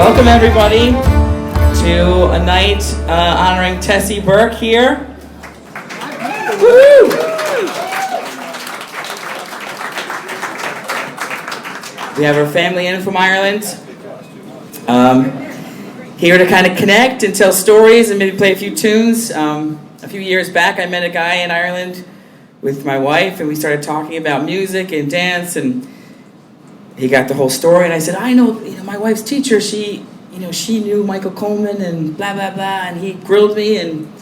Welcome everybody to a night honoring Tessie Burke here. Woo! We have our family in from Ireland, here to kind of connect and tell stories and maybe play a few tunes. A few years back I met a guy in Ireland with my wife and we started talking about music and dance, and he got the whole story, and I said, I know, my wife's teacher, she knew Michael Coleman and blah, blah, blah, and he grilled me, and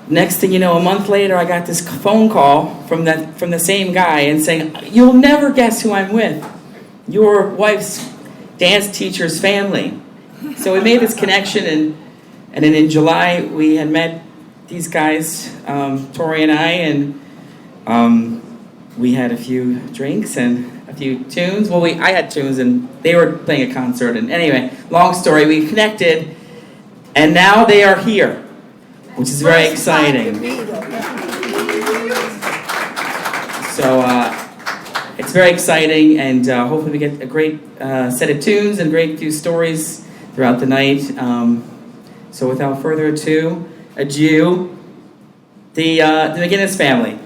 next thing you know, a month later, I got this phone call from the same guy and saying, you'll never guess who I'm with. Your wife's dance teacher's family. So we made this connection, and then in July, we had met these guys, Tori and I, and we had a few drinks and a few tunes. Well, I had tunes and they were playing a concert. And anyway, long story, we connected and now they are here, which is very exciting. So it's very exciting, and hopefully we get a great set of tunes and great few stories throughout the night. So without further ado, the McGuinness family.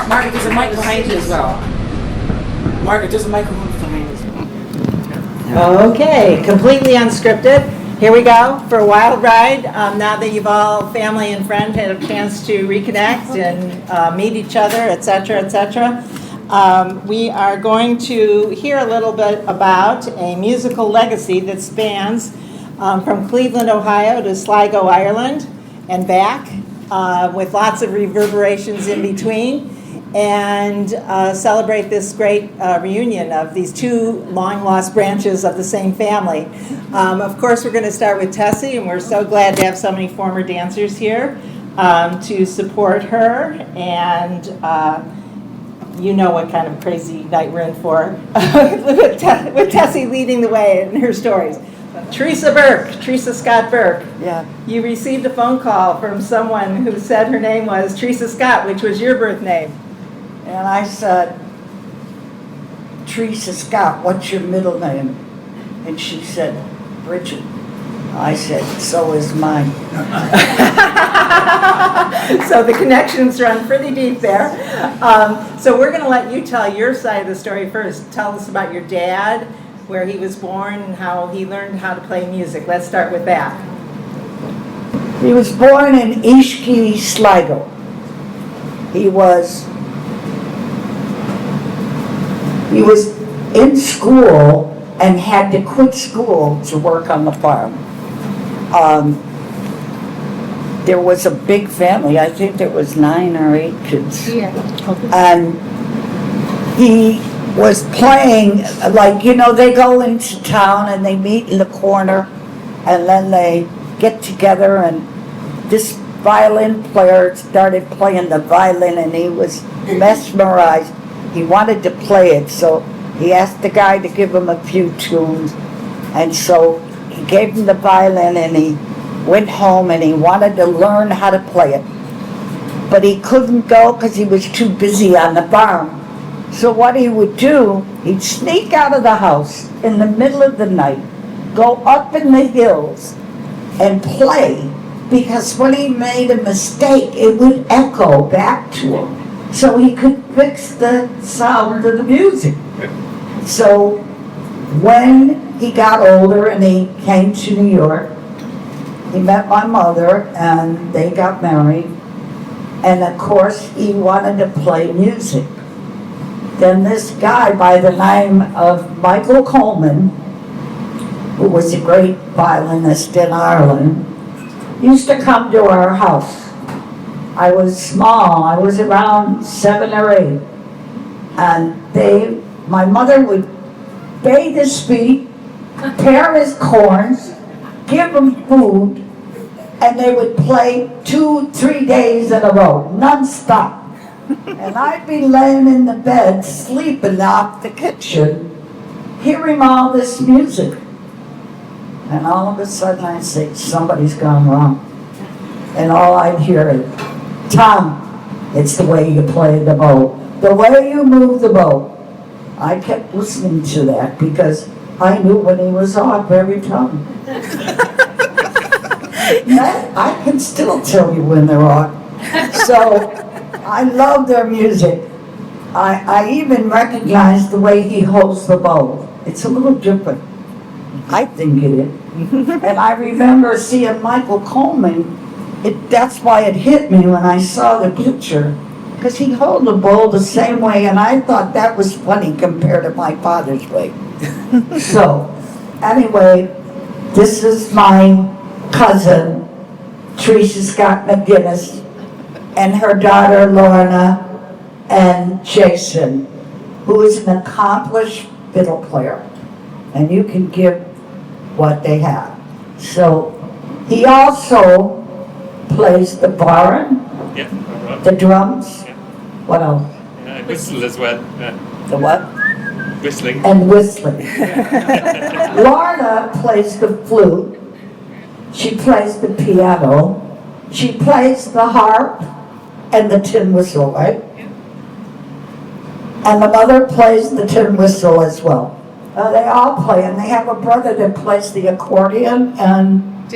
Margaret, there's a mic behind you as well. Margaret, there's a microphone behind you as well. Okay, completely unscripted. Here we go for a wild ride. Now that you've all, family and friends, had a chance to reconnect and meet each other, etc., etc., we are going to hear a little bit about a musical legacy that spans from Cleveland, Ohio to Sligo, Ireland, and back, with lots of reverberations in between, and celebrate this great reunion of these two long-lost branches of the same family. Of course, we're going to start with Tessie, and we're so glad to have so many former dancers here to support her, and you know what kind of crazy night we're in for, with Tessie leading the way in her stories. Teresa Scott Burke. Yeah. You received a phone call from someone who said her name was Teresa Scott, which was your birth name. And I said, Teresa Scott, what's your middle name? And she said, Bridget. I said, so is mine. So the connections run pretty deep there. So we're going to let you tell your side of the story first. Tell us about your dad, where he was born, and how he learned how to play music. Let's start with that. He was born in Ishki, Sligo. He was in school and had to quit school to work on the farm. There was a big family. I think there was 9 or 8 kids. Yeah. And he was playing, like, you know, they go into town and they meet in the corner and then they get together, and this violin player started playing the violin and he was mesmerized. He wanted to play it, so he asked the guy to give him a few tunes, and so he gave him the violin and he went home and he wanted to learn how to play it. But he couldn't go because he was too busy on the farm. So what he would do, he'd sneak out of the house in the middle of the night, go up in the hills and play, because when he made a mistake, it would echo back to him, so he could fix the sound of the music. So when he got older and he came to New York, he met my mother and they got married, and of course he wanted to play music. Then this guy by the name of Michael Coleman, who was a great violinist in Ireland, used to come to our house. I was small, I was around 7 or 8, and my mother would bathe his feet, pare his corns, give him food, and they would play 2-3 days in a row, non-stop. And I'd be laying in the bed, sleeping off the kitchen, hearing all this music. And all of a sudden I'd say, somebody's gone wrong. And all I'd hear is, Tom, it's the way you play the bow, the way you move the bow. I kept listening to that because I knew when he was off every time. I can still tell you when they're off. So I love their music. I even recognize the way he holds the bow. It's a little different. I think it is. And I remember seeing Michael Coleman. That's why it hit me when I saw the picture, because he held the bow the same way, and I thought that was funny compared to my father's way. So, anyway, this is my cousin, Teresa Scott McGuinness, and her daughter Lorna and Jason, who is an accomplished fiddle player, and you can give what they have. So he also plays the barin, the drums, what else? Whistle as well. The what? Whistling. And whistling. Lorna plays the flute, she plays the piano, she plays the harp and the tin whistle, right? And the mother plays the tin whistle as well. They all play, and they have a brother that plays the accordion, and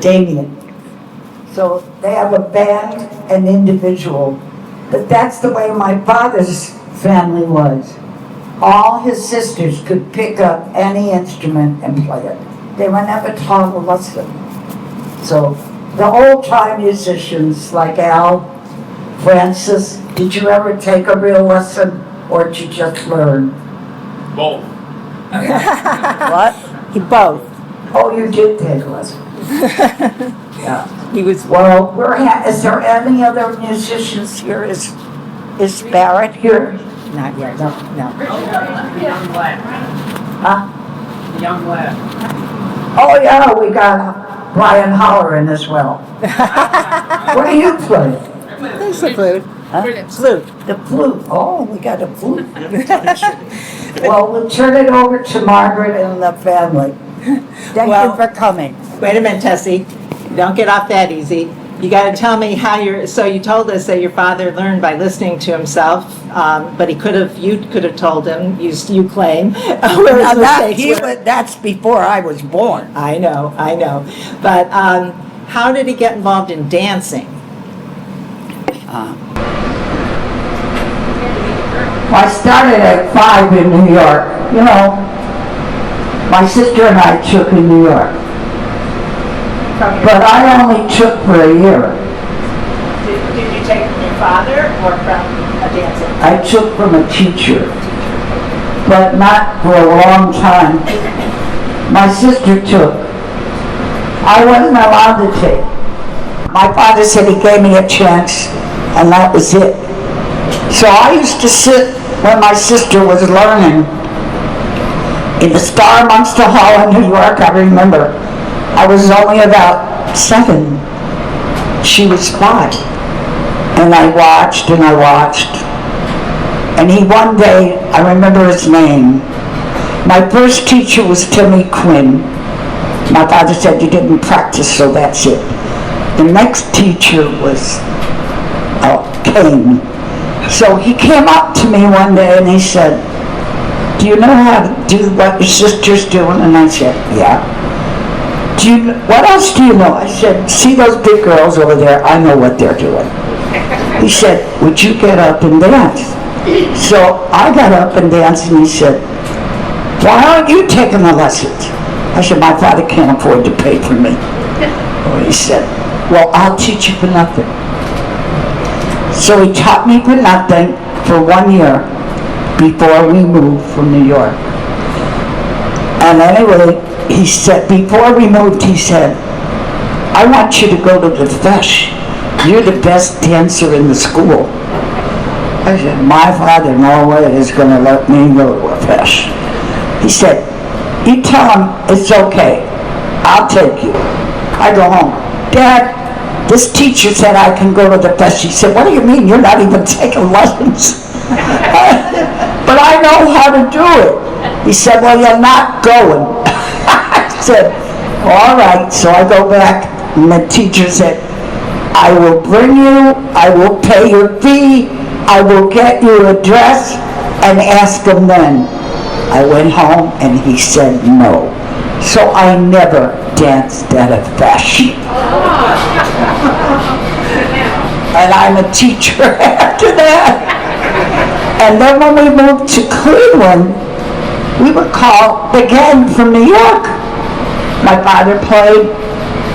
Damien. So they have a band and individual. But that's the way my father's family was. All his sisters could pick up any instrument and play it. They were never taught a lesson. So the old-time musicians like Al, Francis, did you ever take a real lesson, or did you just learn? Both. What? Both. Oh, you did take a lesson. Yeah. He was. Well, is there any other musicians here? Is Barrett here? Not yet, no. Young lad. Huh? Young lad. Oh, yeah, we got Brian Holleran as well. What do you play? There's the flute. Huh? Flute. The flute. Oh, we got a flute. Well, we'll turn it over to Margaret and the family. Thank you for coming. Wait a minute, Tessie. Don't get off that easy. You got to tell me how so you told us that your father learned by listening to himself, but you could have told him, you claim, where Now his mistakes were. that's before I was born. I know. But how did he get involved in dancing? I started at 5 in New York. You know, my sister and I took in New York. But I only took for a year. Did you take from your father or from a dancing? I took from a teacher, but not for a long time. My sister took. I wasn't allowed to take. My father said he gave me a chance, and that was it. So I used to sit when my sister was learning in the Star Monster Hall in New York. I remember I was only about 7. She was 5. And I watched and I watched. And he one day, I remember his name. My first teacher was Timmy Quinn. My father said, you didn't practice, so that's it. The next teacher was Kane. So he came up to me one day and he said, do you know how to do what your sister's doing? And I said, yeah. What else do you know? I said, see those big girls over there? I know what they're doing. He said, would you get up and dance? So I got up and danced, and he said, why aren't you taking the lessons? I said, my father can't afford to pay for me. He said, well, I'll teach you for nothing. So he taught me for nothing for 1 year before we moved from New York. And anyway, he said, before we moved, he said, I want you to go to the fesh. You're the best dancer in the school. I said, my father, no way is going to let me go to a fesh. He said, you tell him it's okay. I'll take you. I go home. Dad, this teacher said I can go to the fesh. He said, what do you mean? You're not even taking lessons. But I know how to do it. He said, well, you're not going. I said, all right. So I go back, and the teacher said, I will bring you, I will pay your fee, I will get you a dress, and ask him then. I went home, and he said no. So I never danced at a fesh. And I'm a teacher after that. And then when we moved to Cleveland, we were called the gang from New York. My father played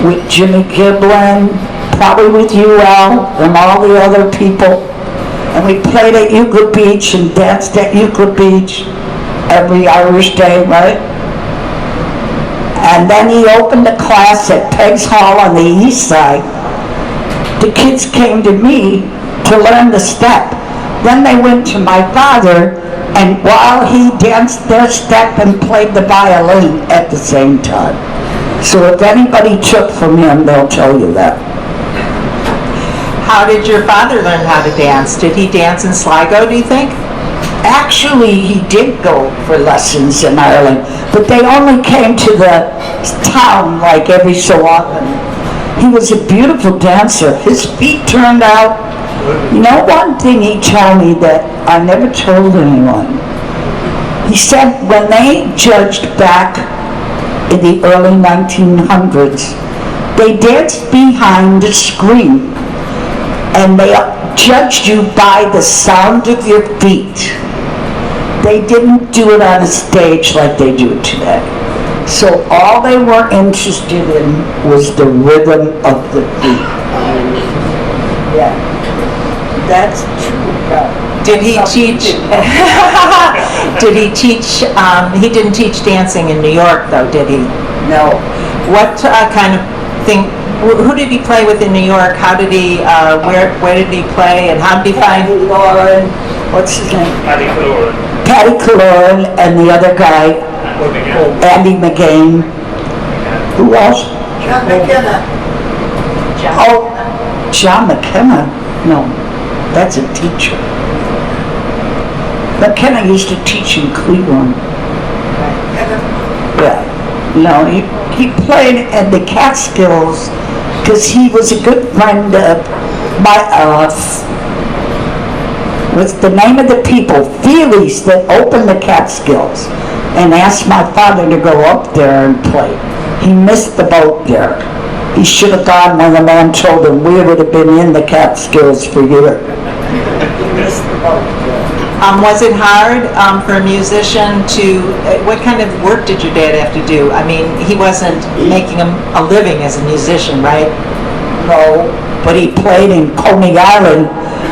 with Jimmy Giblin, probably with UL and all the other people. And we played at Euclid Beach and danced at Euclid Beach every Irish day, right? And then he opened a class at Peg's Hall on the east side. The kids came to me to learn the step. Then they went to my father, and while he danced their step and played the violin at the same time. So if anybody took from him, they'll tell you that. How did your father learn how to dance? Did he dance in Sligo, do you think? Actually, he did go for lessons in Ireland, but they only came to the town like every so often. He was a beautiful dancer. His feet turned out. You know, one thing he told me that I never told anyone. He said when they judged back in the early 1900s, they danced behind the screen, and they judged you by the sound of your feet. They didn't do it on a stage like they do today. So all they were interested in was the rhythm of the feet. Yeah, that's true. Did he teach? Did he teach? He didn't teach dancing in New York, though, did he? No. What kind of thing? Who did he play with in New York? How did he? Where did he play? And how did he find? Lauren, what's his name? Paddy Calloran. Patty Calloran and the other guy, Andy McGain. Who else? John McGuinness. Oh, John McKenna. No, that's a teacher. McKenna used to teach in Cleveland. Yeah. No, he played at the Catskills because he was a good friend of what's the name of the people, Feelies, that opened the Catskills, and asked my father to go up there and play. He missed the boat there. He should have gone when the man told him we would have been in the Catskills for years. He missed the boat there. Was it hard for a musician to, what kind of work did your dad have to do? I mean, he wasn't making a living as a musician, right? No, but he played in Coney Island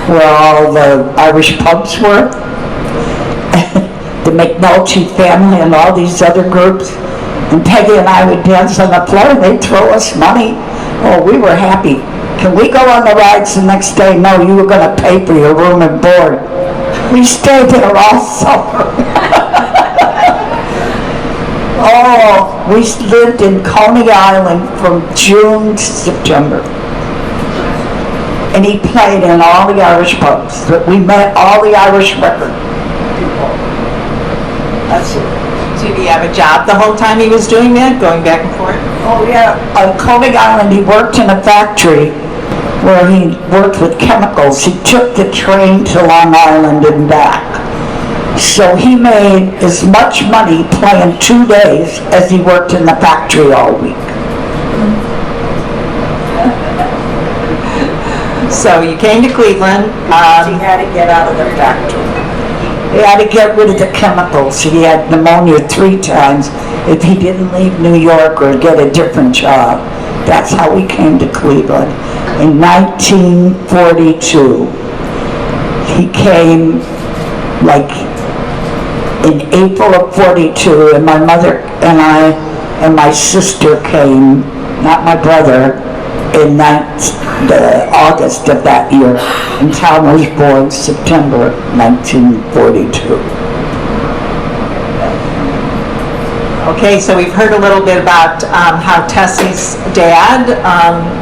where all the Irish pubs were. The McNulty family and all these other groups. And Peggy and I would dance on the floor and they'd throw us money. Oh, we were happy. Can we go on the rides the next day? No, you were going to pay for your room and board. We stayed there all summer. Oh, we lived in Coney Island from June to September. And he played in all the Irish pubs. We met all the Irish record people. That's it. So did he have a job the whole time he was doing that, going back and forth? Oh yeah, on Coney Island he worked in a factory where he worked with chemicals. He took the train to Long Island and back. So he made as much money playing 2 days as he worked in the factory all week. So you came to Cleveland. He had to get out of the factory. He had to get rid of the chemicals. He had pneumonia 3 times if he didn't leave New York or get a different job. That's how we came to Cleveland. In 1942, he came like in April of 42, and my mother and I and my sister came, not my brother, in August of that year. And Tom was born September 1942. Okay, so we've heard a little bit about how Tessie's dad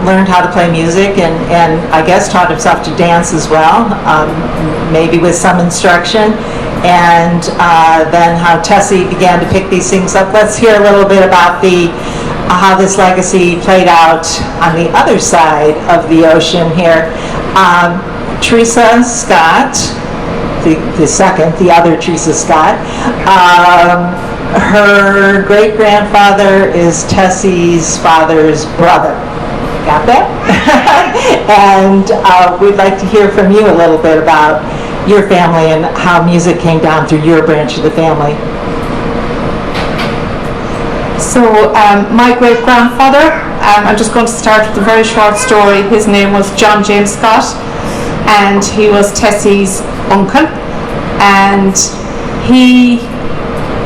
learned how to play music and I guess taught himself to dance as well, maybe with some instruction, and then how Tessie began to pick these things up. Let's hear a little bit about how this legacy played out on the other side of the ocean here. Teresa Scott, the other Teresa Scott, her great-grandfather is Tessie's father's brother. Got that? And we'd like to hear from you a little bit about your family and how music came down through your branch of the family. So my great-grandfather, I'm just going to start with a very short story. His name was John James Scott, and he was Tessie's uncle, and he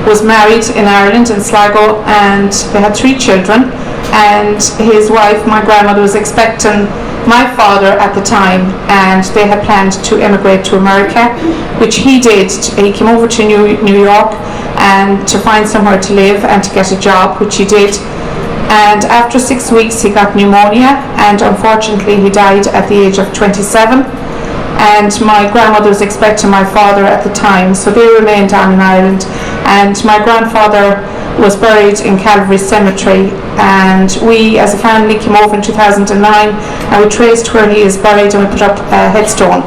was married in Ireland, in Sligo, and they had 3 children, and his wife, my grandmother, was expecting my father at the time, and they had planned to emigrate to America, which he did. He came over to New York and to find somewhere to live and to get a job, which he did. And after 6 weeks he got pneumonia, and unfortunately he died at the age of 27. And my grandmother was expecting my father at the time, so they remained down in Ireland. And my grandfather was buried in Calvary Cemetery, and we as a family came over in 2009 and we traced where he is buried and we put up a headstone.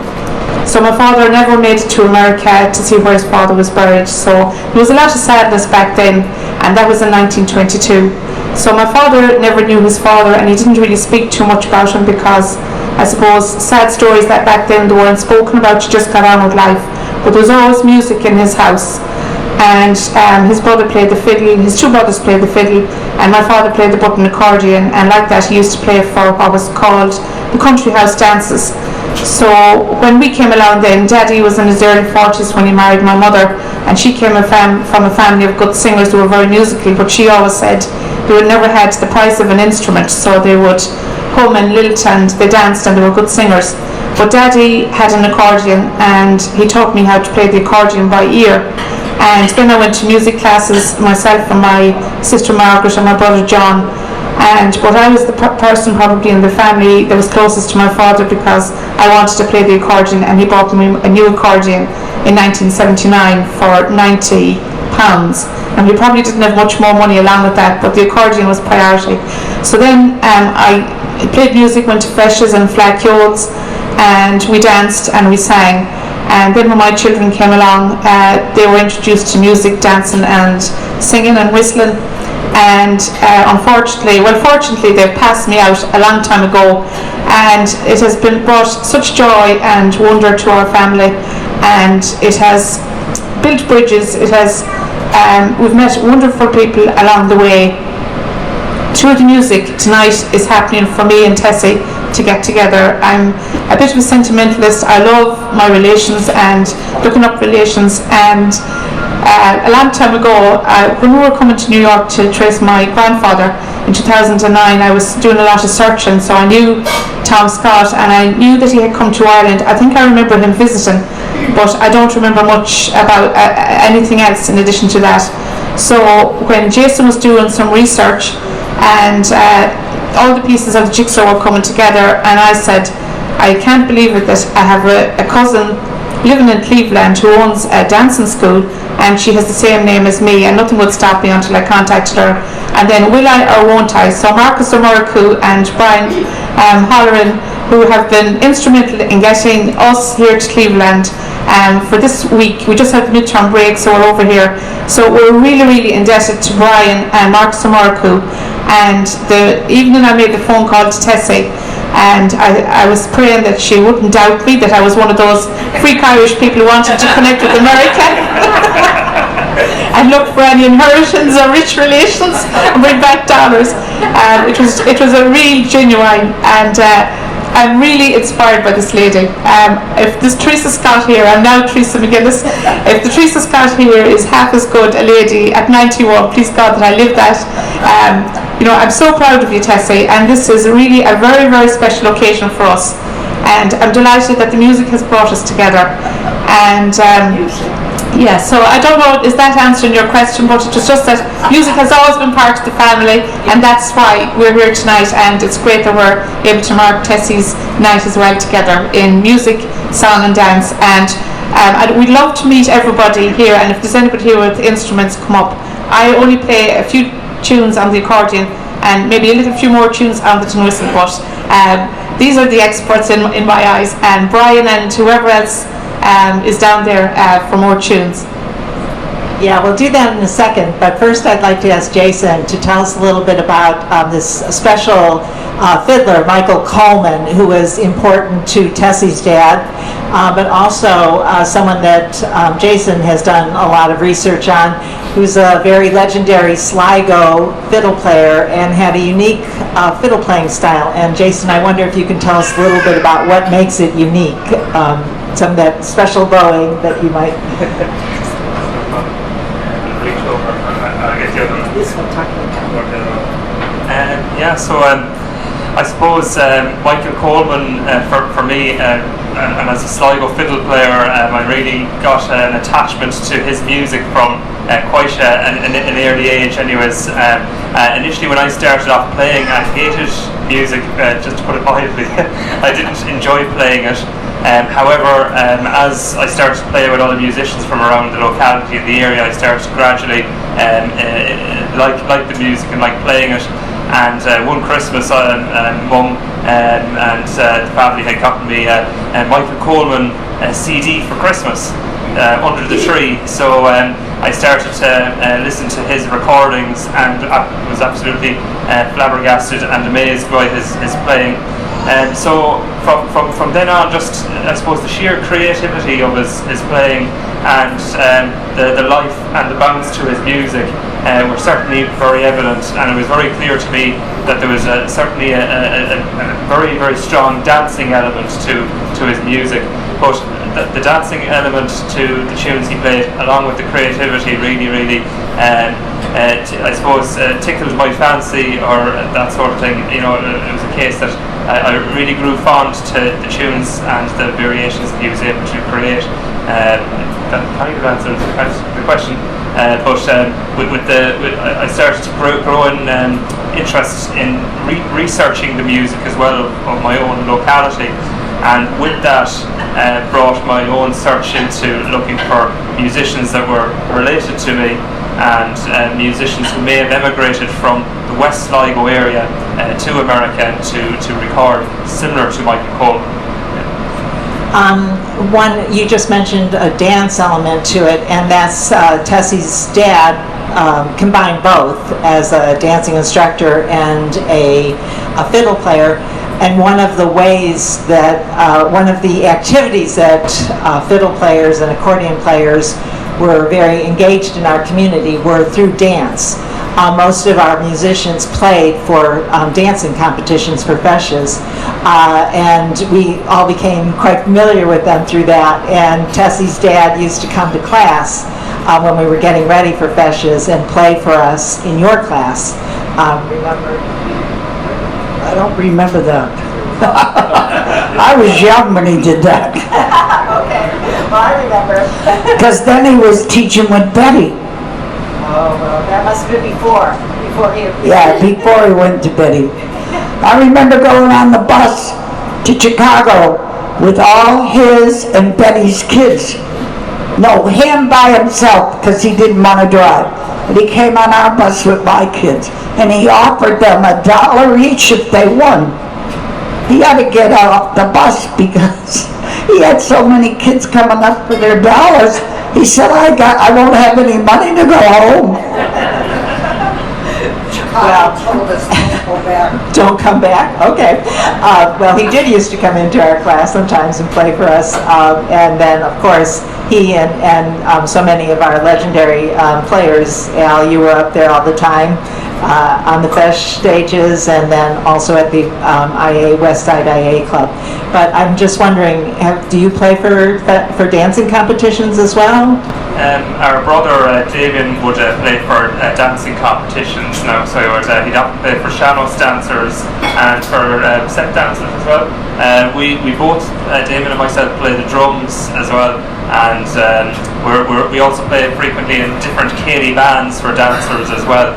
So my father never made it to America to see where his father was buried, so there was a lot of sadness back then, and that was in 1922. So my father never knew his father, and he didn't really speak too much about him because I suppose sad stories that back then they weren't spoken about, you just got on with life. But there was always music in his house, and his brother played the fiddle, his 2 brothers played the fiddle, and my father played the button accordion, and like that he used to play for what was called the country house dances. So when we came along then, Daddy was in his early 40s when he married my mother, and she came from a family of good singers who were very musical, but she always said they would never had the price of an instrument, so they would hum and lilt and they danced and they were good singers. But Daddy had an accordion and he taught me how to play the accordion by ear. And then I went to music classes, myself and my sister Margaret and my brother John. But I was the person probably in the family that was closest to my father because I wanted to play the accordion, and he bought me a new accordion in 1979 for £90. And we probably didn't have much more money along with that, but the accordion was priority. So then played music, went to feshes and flag yoles, and we danced and we sang. And then when my children came along, they were introduced to music, dancing and singing and whistling. And fortunately they've passed me out a long time ago, and it has brought such joy and wonder to our family, and it has built bridges. It has we've met wonderful people along the way. Through the music tonight is happening for me and Tessie to get together. I'm a bit of a sentimentalist. I love my relations and looking up relations, and a long time ago, when we were coming to New York to trace my grandfather in 2009, I was doing a lot of searching, so I knew Tom Scott and I knew that he had come to Ireland. I think I remember him visiting, but I don't remember much about anything else in addition to that. So when Jason was doing some research and all the pieces of the jigsaw were coming together, and I said, I can't believe it that I have a cousin living in Cleveland who owns a dancing school, and she has the same name as me, and nothing would stop me until I contacted her. And then will I or won't I? So Marcus O'Murricu and Brian Holleran, who have been instrumental in getting us here to Cleveland for this week. We just had the midterm break, so we're over here. So we're really, really indebted to Brian and Marcus O'Murricu. And the evening I made the phone call to Tessie, and I was praying that she wouldn't doubt me, that I was one of those freak Irish people who wanted to connect with America and look for any inheritance or rich relations and bring back dollars. It was a real genuine, and I'm really inspired by this lady. If there's Teresa Scott here, I'm now Teresa McGuinness. If the Teresa Scott here is half as good a lady at 91, please God that I live that. I'm so proud of you, Tessie, and this is really a very, very special occasion for us. And I'm delighted that the music has brought us together. And so I don't know, is that answering your question? But it was just that music has always been part of the family, and that's why we're here tonight. And it's great that we're able to mark Tessie's night as well together in music, song and dance. And we'd love to meet everybody here, and if there's anybody here with instruments, come up. I only play a few tunes on the accordion and maybe a little few more tunes on the tin whistle, but these are the experts in my eyes, and Brian and whoever else is down there for more tunes. Yeah, we'll do that in a second, but first I'd like to ask Jason to tell us a little bit about this special fiddler, Michael Coleman, who was important to Tessie's dad, but also someone that Jason has done a lot of research on, who's a very legendary Sligo fiddle player and had a unique fiddle playing style. And Jason, I wonder if you can tell us a little bit about what makes it unique, some of that special bowing that you might... I suppose Michael Coleman for me, and as a Sligo fiddle player, I really got an attachment to his music from quite an early age anyways. Initially when I started off playing, I hated music, just to put it mildly. I didn't enjoy playing it. However, as I started to play with other musicians from around the locality in the area, I started to gradually like the music and like playing it. And one Christmas, Mum and the family had gotten me a Michael Coleman CD for Christmas under the tree. So I started to listen to his recordings, and was absolutely flabbergasted and amazed by his playing. And so from then on, just I suppose the sheer creativity of his playing and the life and the bounce to his music were certainly very evident, and it was very clear to me that there was certainly a very, very strong dancing element to his music. But the dancing element to the tunes he played, along with the creativity, really I suppose tickled my fancy, or that sort of thing. It was a case that I really grew fond to the tunes and the variations that he was able to create. That kind of answers the question. But I started to grow in interest in researching the music as well of my own locality, and with that brought my own search into looking for musicians that were related to me, and musicians who may have emigrated from the West Sligo area to America and to record similar to Michael Coleman. One, you just mentioned a dance element to it, and that's Tessie's dad combined both as a dancing instructor and a fiddle player. And one of the ways that, one of the activities that fiddle players and accordion players were very engaged in our community were through dance. Most of our musicians played for dancing competitions for feshes, and we all became quite familiar with them through that. And Tessie's dad used to come to class when we were getting ready for feshes and play for us in your class. Remember? I don't remember that. I was young when he did that. Okay, well, I remember. Because then he was teaching with Betty. Oh, well, that must have been before he... Yeah, before he went to Betty. I remember going on the bus to Chicago with all his and Betty's kids. No, him by himself, because he didn't want to drive. But he came on our bus with my kids, and he offered them $1 each if they won. He had to get off the bus because he had so many kids coming up for their dollars. He said, I won't have any money to go home. Well, don't come back? Okay. Well, he did used to come into our class sometimes and play for us. And then, of course, he and so many of our legendary players, Al, you were up there all the time on the Fesh stages, and then also at the West Side IA Club. But I'm just wondering, do you play for dancing competitions as well? Our brother Damien would play for dancing competitions now, so he'd often play for Shanos dancers and for set dancers as well. We both, Damien and myself, play the drums as well, and we also play frequently in different Cayley bands for dancers as well.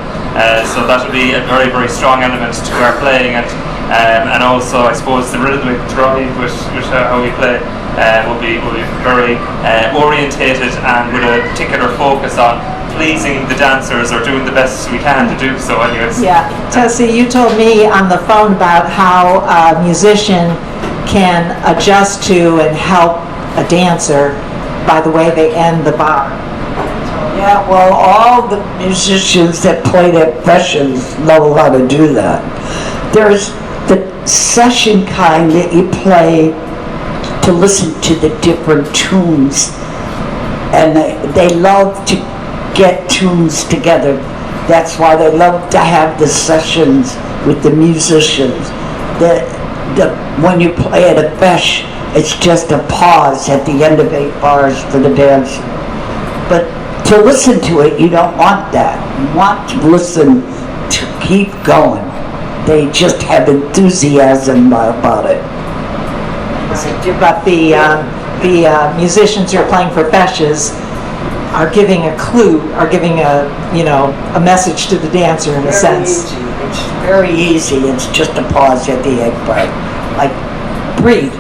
So that would be a very, very strong element to our playing, and also I suppose the rhythmic drive with how we play will be very orientated and with a particular focus on pleasing the dancers or doing the best we can to do so anyways. Yeah, Tessie, you told me on the phone about how a musician can adjust to and help a dancer by the way they end the bar. Yeah, well, all the musicians that played at Feshes know how to do that. There's the session kind that you play to listen to the different tunes, and they love to get tunes together. That's why they love to have the sessions with the musicians. When you play at a Fesh, it's just a pause at the end of 8 bars for the dancer. But to listen to it, you don't want that. You want to listen to keep going. They just have enthusiasm about it. But the musicians who are playing for Feshes are giving a clue, are giving a message to the dancer in a sense. Easy. It's very easy. It's just a pause at the 8 bar. Like, breathe.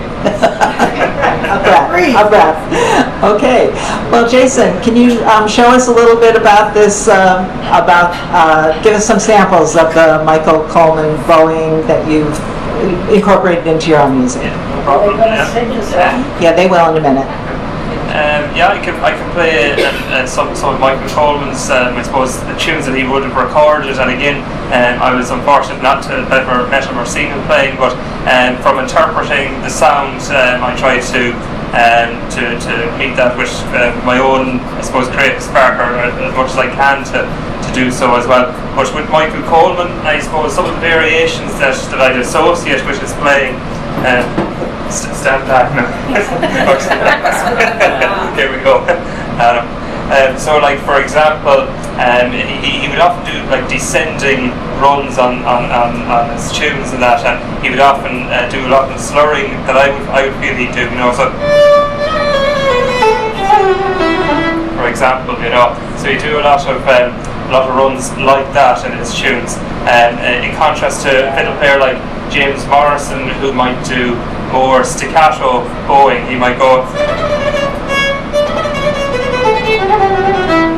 A breath. Okay. Well, Jason, can you show us a little bit about this? Give us some samples of the Michael Coleman bowing that you've incorporated into your own music. No problem. Yeah, they will in a minute. I can play some of Michael Coleman's, I suppose, the tunes that he would have recorded. And again, I was unfortunate not to have ever met him or seen him playing, but from interpreting the sound, I tried to meet that with my own, I suppose, creative spark, or as much as I can to do so as well. But with Michael Coleman, I suppose some of the variations that I'd associate with his playing. Stand back now. Here we go. So, like for example, he would often do like descending runs on his tunes and that, and he would often do a lot of slurring that I would feel he'd do. So for example, so he'd do a lot of runs like that in his tunes. In contrast to a fiddle player like James Morrison, who might do more staccato bowing, he might go.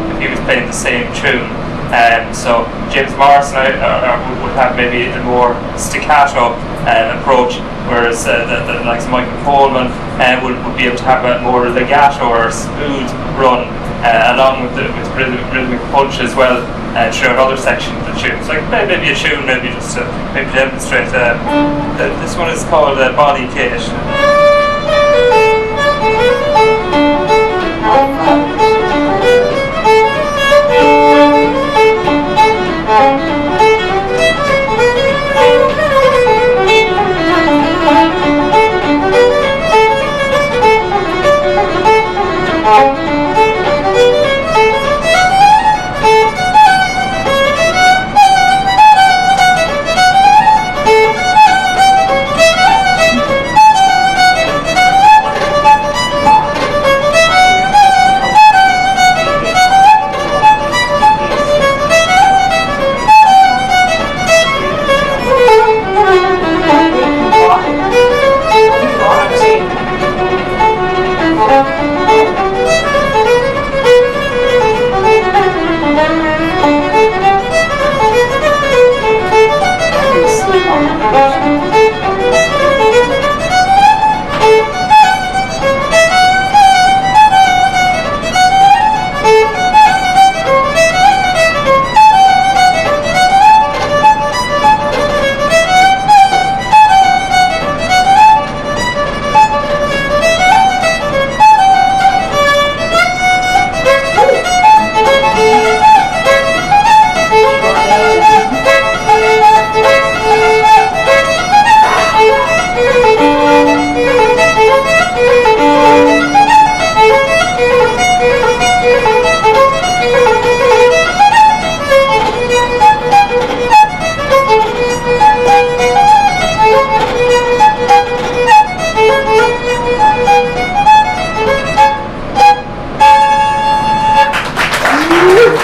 If he was playing the same tune, So James Morrison would have maybe a more staccato approach, whereas the likes of Michael Coleman would be able to have a more legato or smooth run, along with rhythmic punch as well throughout other sections of the tunes. Like maybe a tune, maybe just to maybe demonstrate. This one is called Body Kate.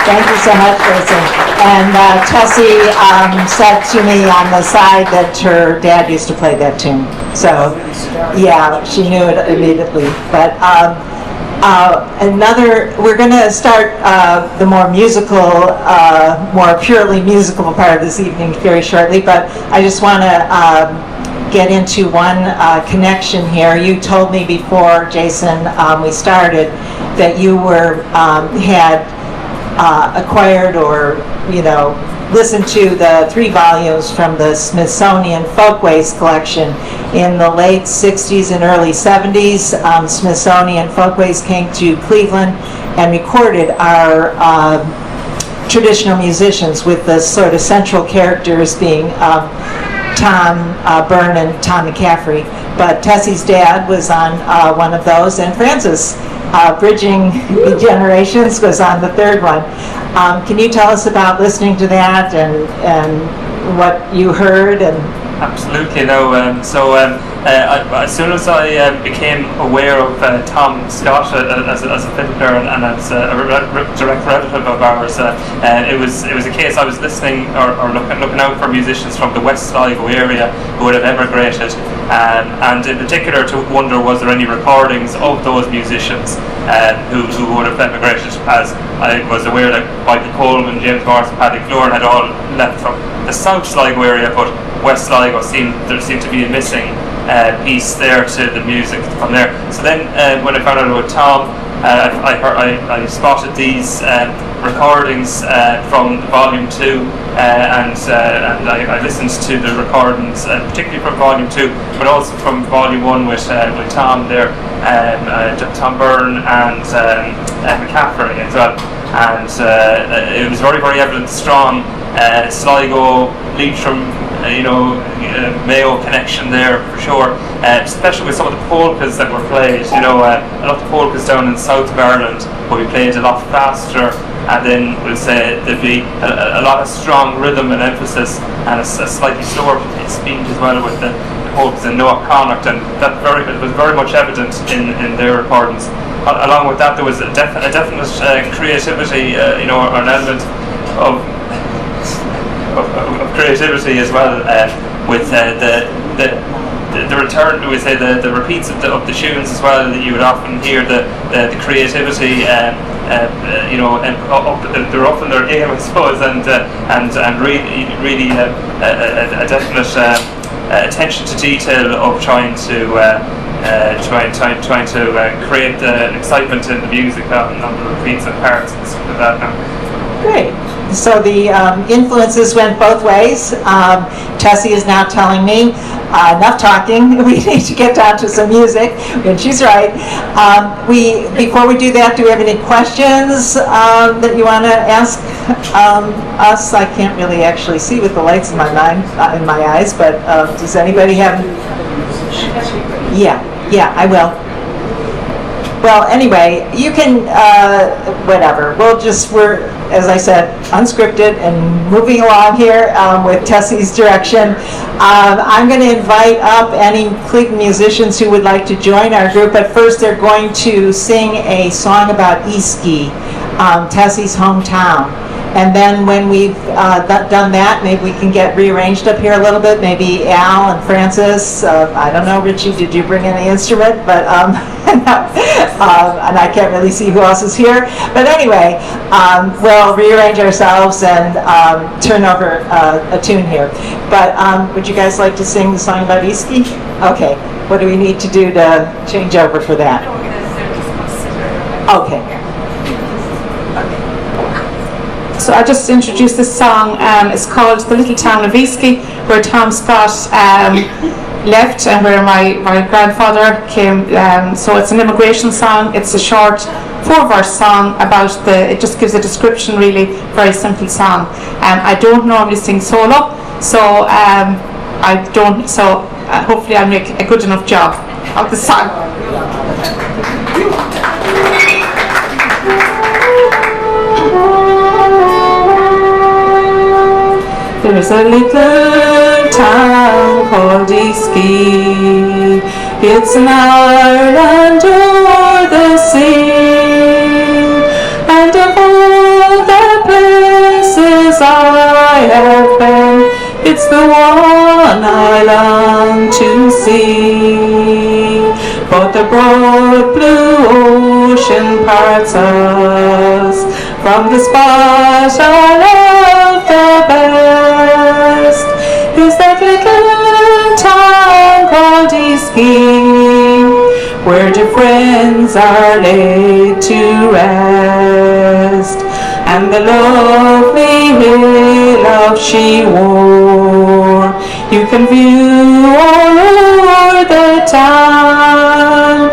Thank you so much, Jason. And Tessie said to me on the side that her dad used to play that tune. So, yeah, she knew it immediately. But we're going to start the more musical, more purely musical part of this evening very shortly. But I just want to get into one connection here. You told me before, Jason, we started, that you had acquired or listened to the 3 volumes from the Smithsonian Folkways collection in the late 60s and early 70s. Smithsonian Folkways came to Cleveland and recorded our traditional musicians, with the sort of central characters being Tom Byrne and Tom McCaffrey. But Tessie's dad was on one of those, and Francis, Bridging the Generations, was on the 3rd one. Can you tell us about listening to that and what you heard? And Absolutely, no. As soon as I became aware of Tom Scott as a fiddler and as a direct relative of ours, it was a case I was listening or looking out for musicians from the West Sligo area who would have emigrated, and in particular to wonder, was there any recordings of those musicians who would have emigrated, as I was aware that Michael Coleman, James Morrison, Paddy Florin had all left from the South Sligo area, but West Sligo there seemed to be a missing piece there to the music from there. So then when I found out about Tom, I spotted these recordings from Volume 2, and I listened to the recordings, particularly from Volume 2, but also from Volume 1 with Tom there, Tom Byrne and McCaffrey as well. And it was very, very evident, strong Sligo, Leitrim, Mayo connection there for sure, especially with some of the polkas that were played. A lot of the polkas down in south of Ireland will be played a lot faster, and then we'll say there'll be a lot of strong rhythm and emphasis, and a slightly slower speed as well with the polkas in Noah Connacht, and that was very much evident in their recordings. Along with that, there was a definite creativity, or an element of creativity as well, with the the return, we say the repeats of the tunes as well, that you would often hear the creativity, they're up in their game, I suppose, and really a definite attention to detail of trying to create the excitement in the music on the repeats and parts and stuff like that. Great. So the influences went both ways. Tessie is now telling me, enough talking, we need to get down to some music, and she's right. Before we do that, do we have any questions that you want to ask us? I can't really actually see with the lights in my eyes, but does anybody have? Yeah, I will. Well, anyway, you can, whatever. We're, as I said, unscripted and moving along here with Tessie's direction. I'm going to invite up any Cleveland musicians who would like to join our group, but first they're going to sing a song about Easkey, Tessie's hometown. And then when we've done that, maybe we can get rearranged up here a little bit. Maybe Al and Francis. I don't know, Richie, did you bring any instrument? But and I can't really see who else is here. But anyway, we'll rearrange ourselves and turn over a tune here. But would you guys like to sing the song about Easkey? Okay. What do we need to do to change over for that? Okay. So I just introduced this song. It's called The Little Town of Easkey, where Tom Scott left and where my grandfather came. So it's an immigration song. It's a short 4-verse song about it just gives a description, really, very simple song. I don't normally sing solo, so hopefully I'll make a good enough job of the song. There's a little town called Easkey. It's in Ireland o'er the sea, and of all the places I have been, it's the one I long to see. But the broad blue ocean parts us from the spot I love the best. Is that little town called Easkey, where the friends are laid to rest, and the lovely hill of She-Wore you can view all over the town,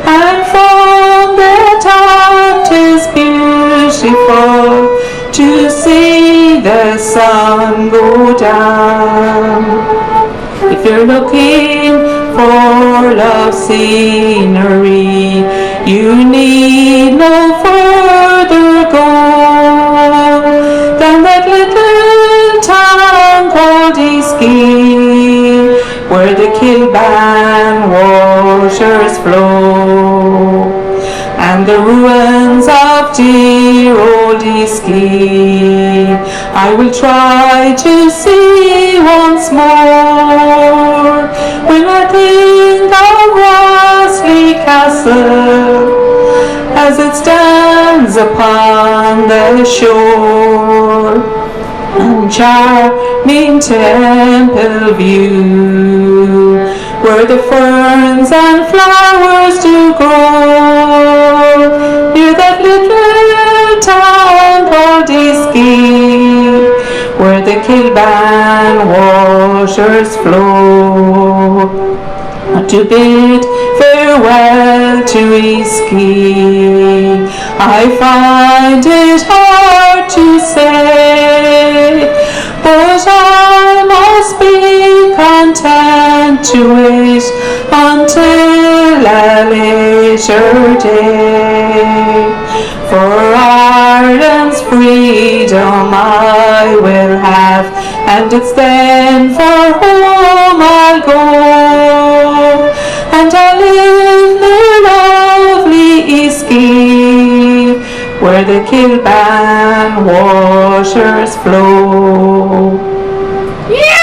and from the top 'tis beautiful to see the sun go down. If you're looking for love scenery, you need no further go than that little town called Easkey, where the Kilban waters flow, and the ruins of dear old Easkey I will try to see once more, when I think of Rossley Castle as it stands upon the shore, and charming Temple View, where the ferns and flowers do grow, near that little town called Easkey, where the Kilban waters flow. To bid farewell to Easkey, I find it hard to say, but I must be content to wait until a later day. For Ireland's freedom I will have, and it's then for home I'll go, and I'll live near lovely Easkey, where the Kilban waters flow. Yeah!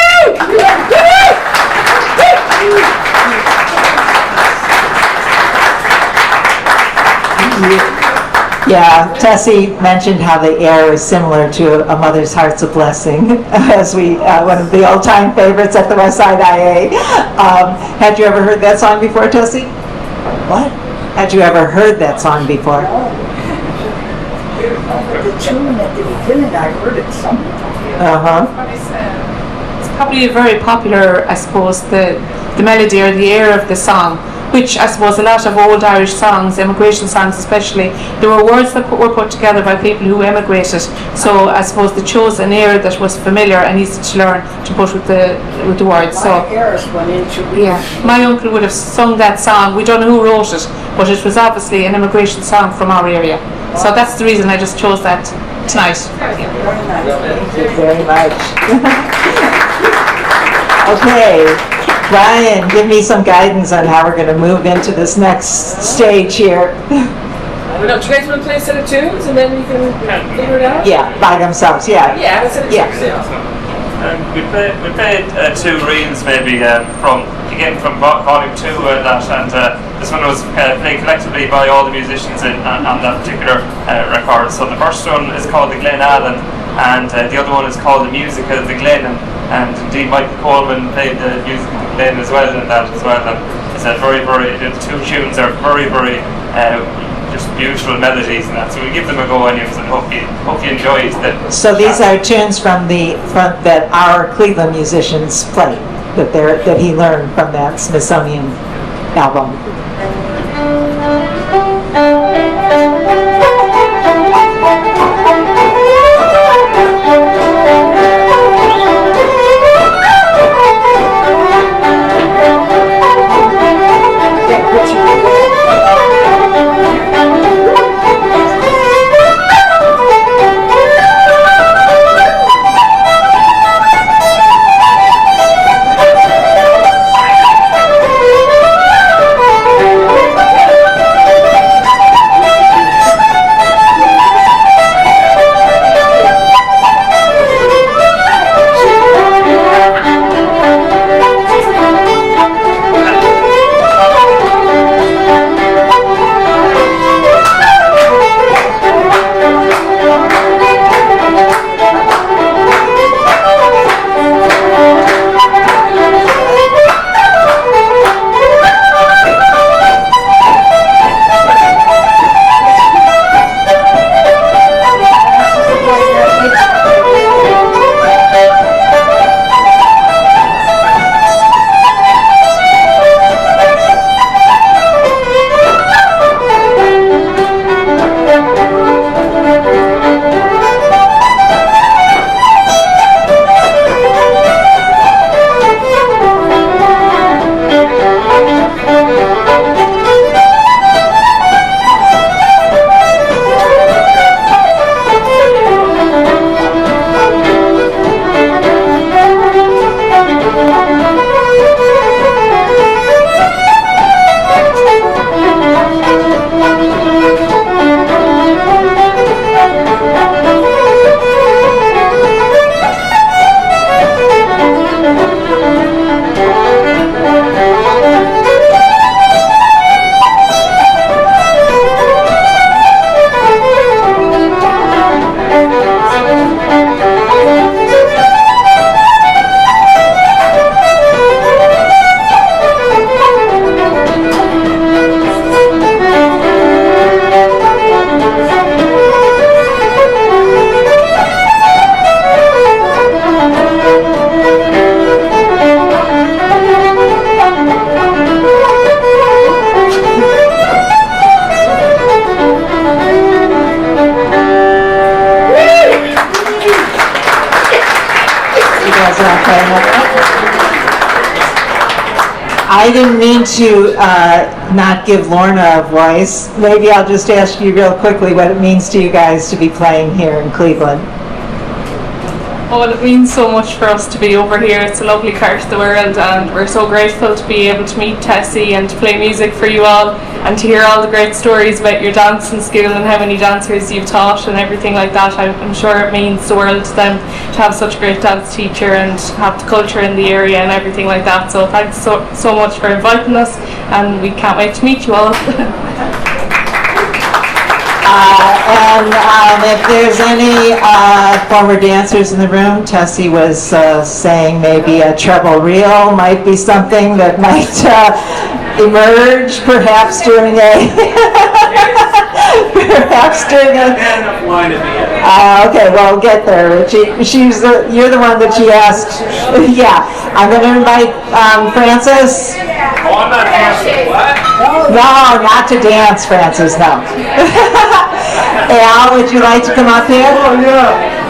Yeah, Tessie mentioned how the air is similar to A Mother's Heart's a Blessing, as one of the old-time favorites at the West Side IA. Had you ever heard that song before, Tessie? What? Had you ever heard that song before? The tune at the beginning, I heard it sometimes. Uh-huh. It's probably very popular, I suppose, the melody or the air of the song, which I suppose a lot of old Irish songs, immigration songs especially, there were words that were put together by people who emigrated. So I suppose they chose an air that was familiar and easy to learn to put with the words. So My ears went into yeah, my uncle would have sung that song. We don't know who wrote it, but it was obviously an immigration song from our area. So that's the reason I just chose that tonight. Very nice. Thank you very much. Okay, Brian, give me some guidance on how we're going to move into this next stage here. Well, don't you guys want to play a set of tunes and then we can figure it out? Yeah, by themselves, yeah. Yeah, a set of Yeah. tunes. We played two reels maybe again from volume 2 and that, and this one was played collectively by all the musicians on that particular record. So the first one is called the Glen Allen, and the other one is called the Music of the Glen, and indeed Michael Coleman played the music of the Glen as well in that as well. And it's a the two tunes are very just beautiful melodies and that, so we'll give them a go anyways, and hope you enjoy it. So these are tunes from that our Cleveland musicians played, that he learned from that Smithsonian album. I didn't mean to not give Lorna a voice. Maybe I'll just ask you real quickly what it means to you guys to be playing here in Cleveland. Oh, it means so much for us to be over here. It's a lovely part of the world, and we're so grateful to be able to meet Tessie and to play music for you all, and to hear all the great stories about your dancing skill and how many dancers you've taught and everything like that. I'm sure it means the world to them to have such a great dance teacher and have the culture in the area and everything like that. So thanks so much for inviting us, and we can't wait to meet you all. And if there's any former dancers in the room, Tessie was saying maybe a treble reel might be something that might emerge, perhaps during a Enough wine at the end. Okay, well, we'll get there. You're the one that she asked. Yeah, I'm going to invite Frances. Oh, I'm not dancing. What? No, not to dance, Frances, no. Al, would you like to come up here? Oh, yeah.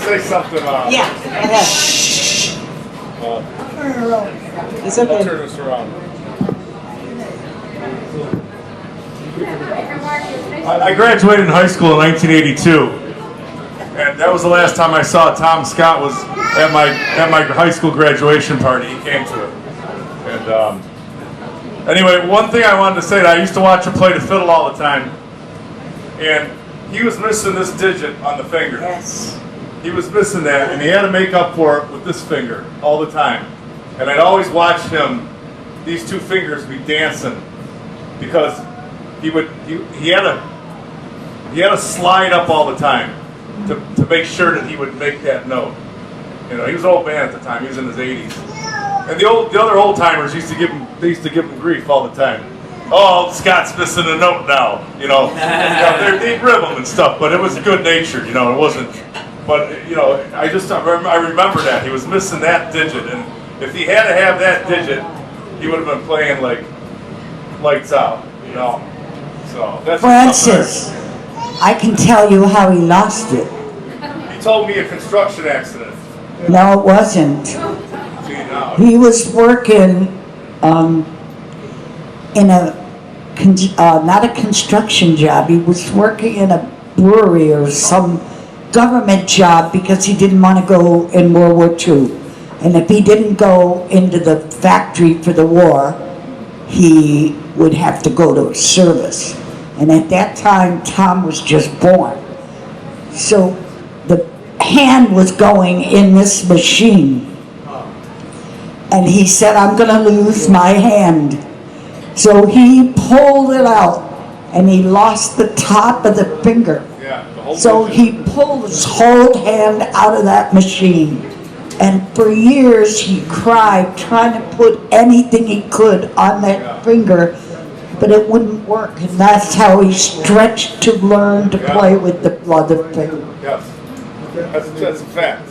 say something. Yeah, go ahead. It's I'll okay. turn this around. I graduated in high school in 1982, and that was the last time I saw Tom Scott was at my high school graduation party. He came to it. And anyway, one thing I wanted to say, that I used to watch him play the fiddle all the time, and he was missing this digit on the finger. Yes. He was missing that, and he had to make up for it with this finger all the time. And I'd always watch him, these two fingers, be dancing, because he had to slide up all the time to make sure that he would make that note. You know, he was an old man at the time. He was in his 80s. And the other old timers used to give him grief all the time. Oh, Scott's missing a note now. You know, they'd rib him and stuff, but it was good natured. You know, it wasn't. But you know, I remember that he was missing that digit, and if he had to have that digit, he would have been playing like lights out. You know, so that's Francis, I can tell you how he lost it. He told me a construction accident. No, it wasn't. See, now. He was working in not a construction job. He was working in a brewery or some government job because he didn't want to go in World War II. And if he didn't go into the factory for the war, he would have to go to service. And at that time, Tom was just born. So the hand was going in this machine. And he said, I'm going to lose my hand. So he pulled it out, and he lost the top of the finger. Yeah, the whole So he pulled his whole hand out of that machine. And for years he cried, trying to put anything he could on that finger, but it wouldn't work. And that's how he stretched to learn to play with the other finger. Yes, that's a fact.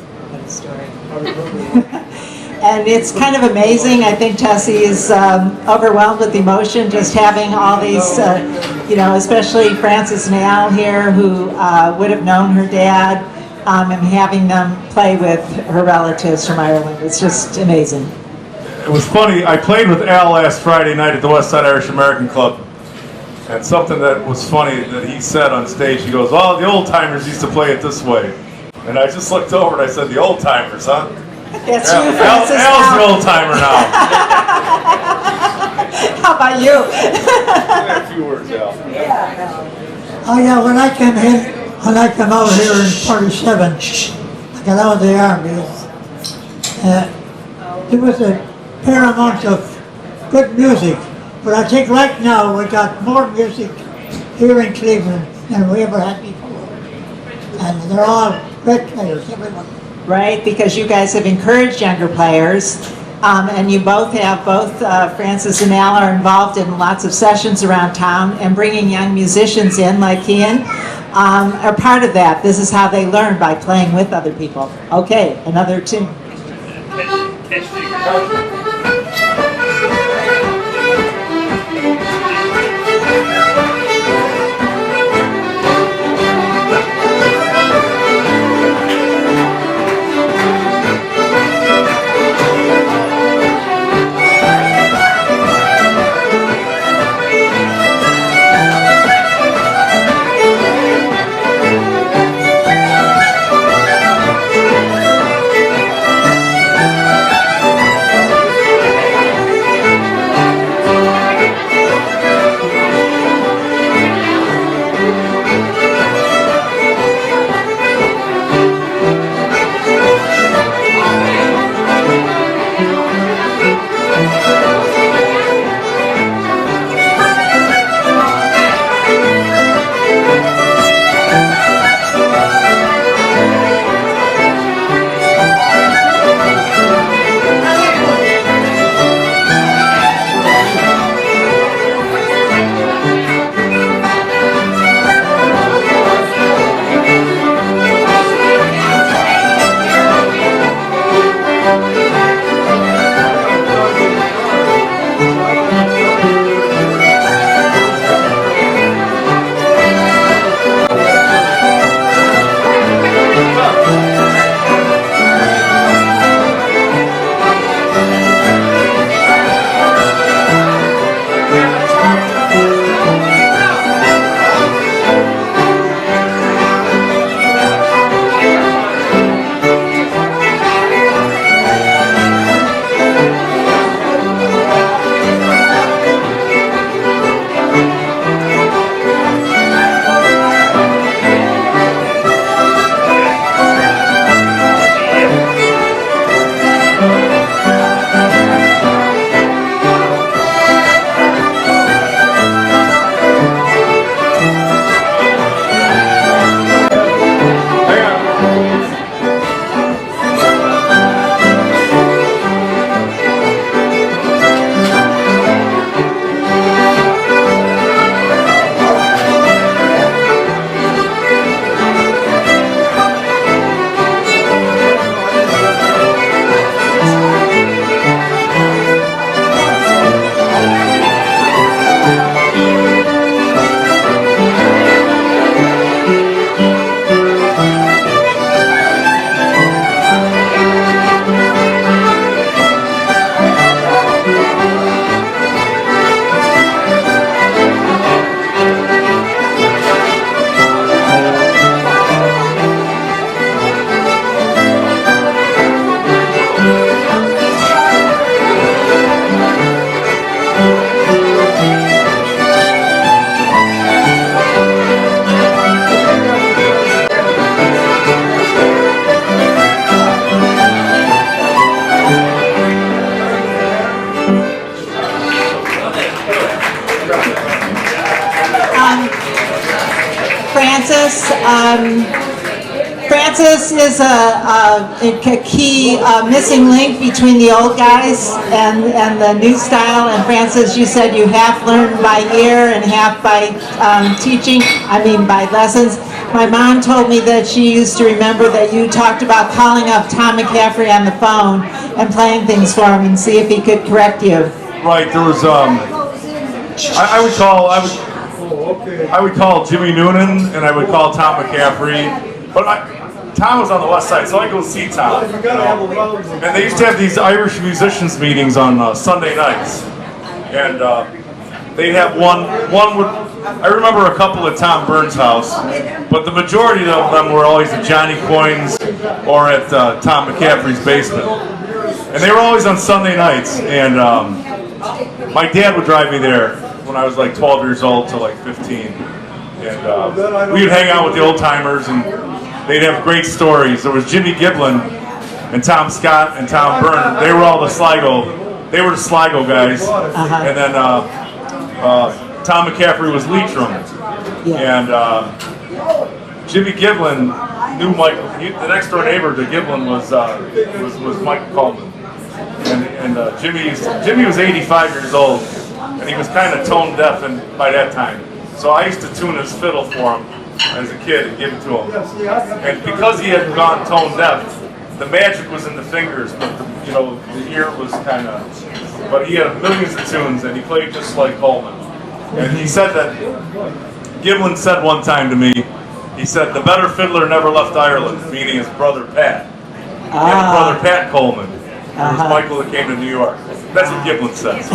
And it's kind of amazing. I think Tessie is overwhelmed with emotion just having all these, you know, especially Frances and Al here who would have known her dad, and having them play with her relatives from Ireland. It's just amazing. It was funny, I played with Al last Friday night at the West Side Irish American Club, and something that was funny that he said on stage, he goes, oh, the old timers used to play it this way. And I just looked over and I said, the old timers, huh? That's you, Frances. Al's the old timer now. How about you? A few words, Al. Oh yeah, when I came over here in 47, I got out of the army. There was a paramount of good music, but I think right now we got more music here in Cleveland than we ever had before. And they're all great players, everyone. Right, because you guys have encouraged younger players, and you both Frances and Al are involved in lots of sessions around town, and bringing young musicians in like Ian are part of that. This is how they learn, by playing with other people. Okay, another tune. Francis. Francis is a key missing link between the old guys and the new style. And Francis, you said you half learned by ear and half by by lessons. My mom told me that she used to remember that you talked about calling up Tom McCaffrey on the phone and playing things for him and see if he could correct you. Right, there was I would call Jimmy Noonan and I would call Tom McCaffrey. But Tom was on the west side, so I go see Tom. You know? And they used to have these Irish musicians meetings on Sunday nights. And they'd have one would, I remember a couple at Tom Burns' house, but the majority of them were always at Johnny Coyne's or at Tom McCaffrey's basement. And they were always on Sunday nights. And my dad would drive me there when I was like 12 years old to like 15. And we would hang out with the old timers and they'd have great stories. There was Jimmy Giblin and Tom Scott and Tom Byrne. They were all the Sligo. They were the Sligo guys. And then Tom McCaffrey was Leitrim. And Jimmy Giblin knew Michael. The next door neighbor to Giblin was Michael Coleman. And Jimmy was 85 years old, and he was kind of tone deaf by that time. So I used to tune his fiddle for him as a kid and give it to him. And because he had gone tone deaf, the magic was in the fingers, but the ear was kind of. But he had millions of tunes, and he played just like Coleman. And he said that Giblin said one time to me, he said the better fiddler never left Ireland, meaning his brother Pat. He had a brother Pat Coleman. It was Michael that came to New York. That's what Giblin says.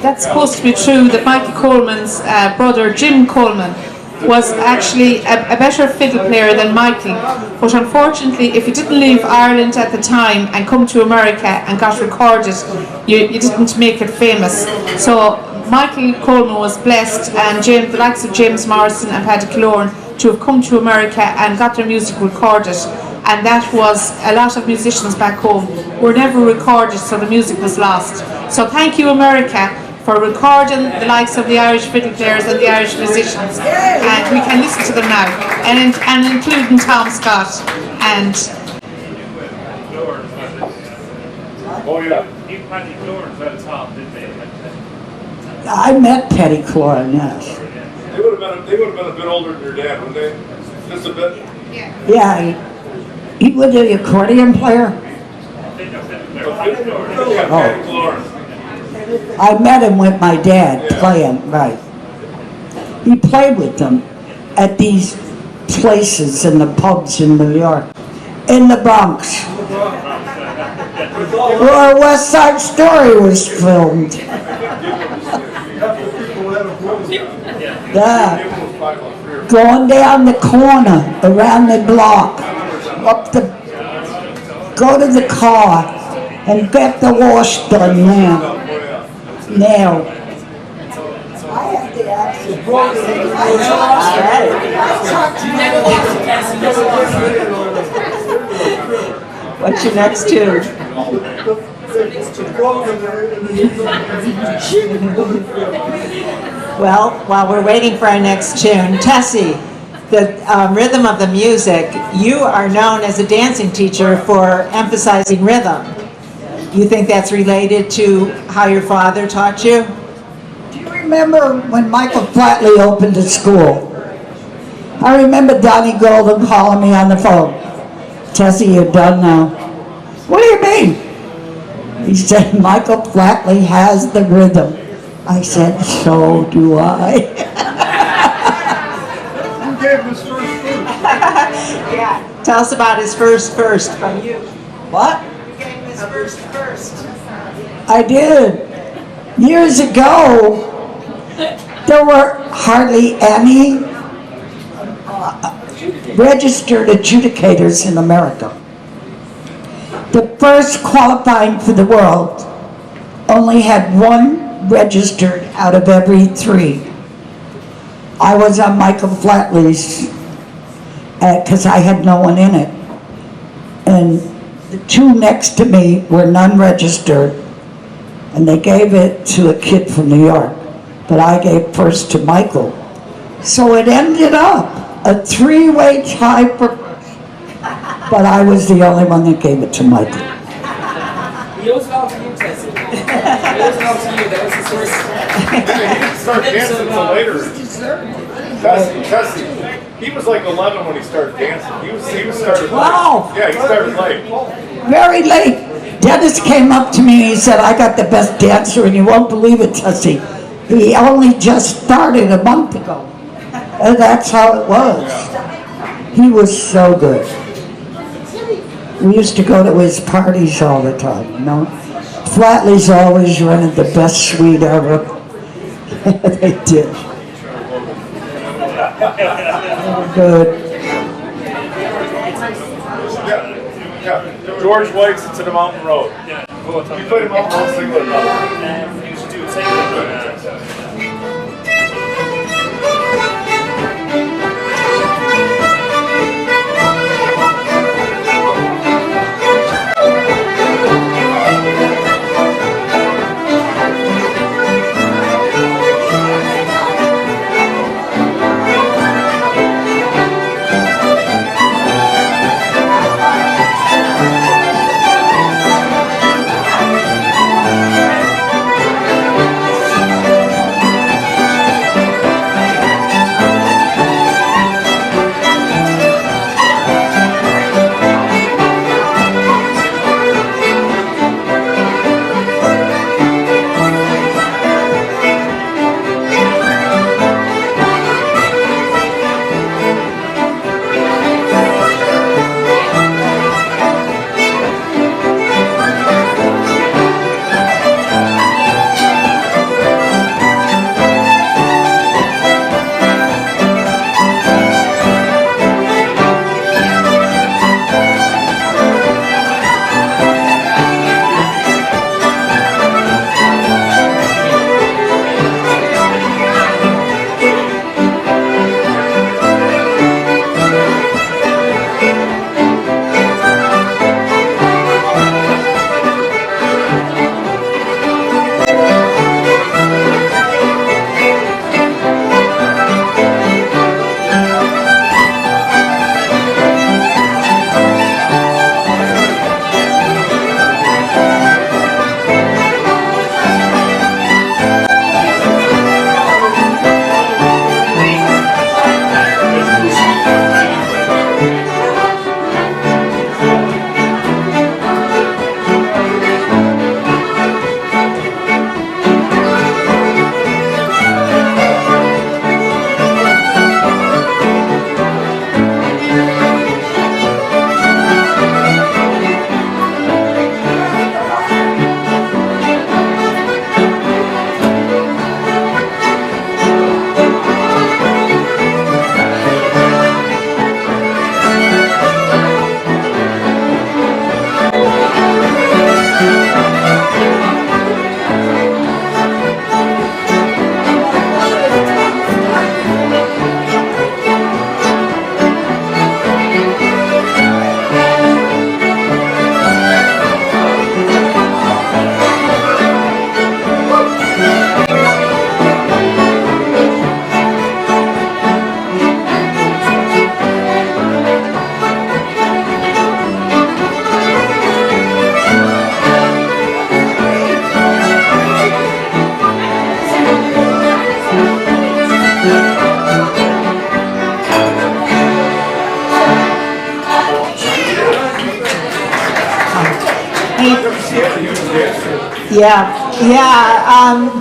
That's supposed to be true that Michael Coleman's brother Jim Coleman was actually a better fiddle player than Michael, but unfortunately if you didn't leave Ireland at the time and come to America and got recorded, you didn't make it famous. So Michael Coleman was blessed, and the likes of James Morrison and Paddy Killoran to have come to America and got their music recorded, and that was a lot of musicians back home were never recorded, so the music was lost. So thank you, America, for recording the likes of the Irish fiddle players and the Irish musicians, and we can listen to them now, and including Tom Scott and. Oh yeah, even Paddy Killoran fell Tom, didn't they? I met Paddy Killoran, yes. They would have been a bit older than your dad, wouldn't they? Just a bit? Yeah, he was the accordion player. I met him with my dad playing, right. He played with them at these places in the pubs in New York, in the Bronx, where West Side Story was filmed. Going down the corner, around the block, go to the car and get the wash done now. I have the accent. What's your next tune? Well, while we're waiting for our next tune, Tessie, the rhythm of the music, you are known as a dancing teacher for emphasizing rhythm. You think that's related to how your father taught you? Do you remember when Michael Flatley opened the school? I remember Donnie Golden calling me on the phone. Tessie, you're done now. What do you mean? He said, Michael Flatley has the rhythm. I said, so do I. Who gave him his first food? Yeah, tell us about his first from you. What? Who gave him his first? I did. Years ago, there were hardly any registered adjudicators in America. The first qualifying for the world only had one registered out of every 3. I was on Michael Flatley's because I had no one in it. And the 2 next to me were none registered. and they gave it to a kid from New York, but I gave first to Michael. So it ended up a three-way tie for, but I was the only one that gave it to Michael. He owes it all to you, Tessie. He owes it all to you. That was the source. He didn't start dancing until later. Tessie, he was like 11 when he started dancing. He started late. Wow. Yeah, he started late. Very late. Dennis came up to me and he said, I got the best dancer, and you won't believe it, Tessie. He only just started a month ago. And that's how it was. He was so good. We used to go to his parties all the time, you know. Flatley's always rented the best suite ever. They did. Good. Yeah. George White's to the Mountain Road. Yeah. You played a Mountain Road single or not? You should do the same thing.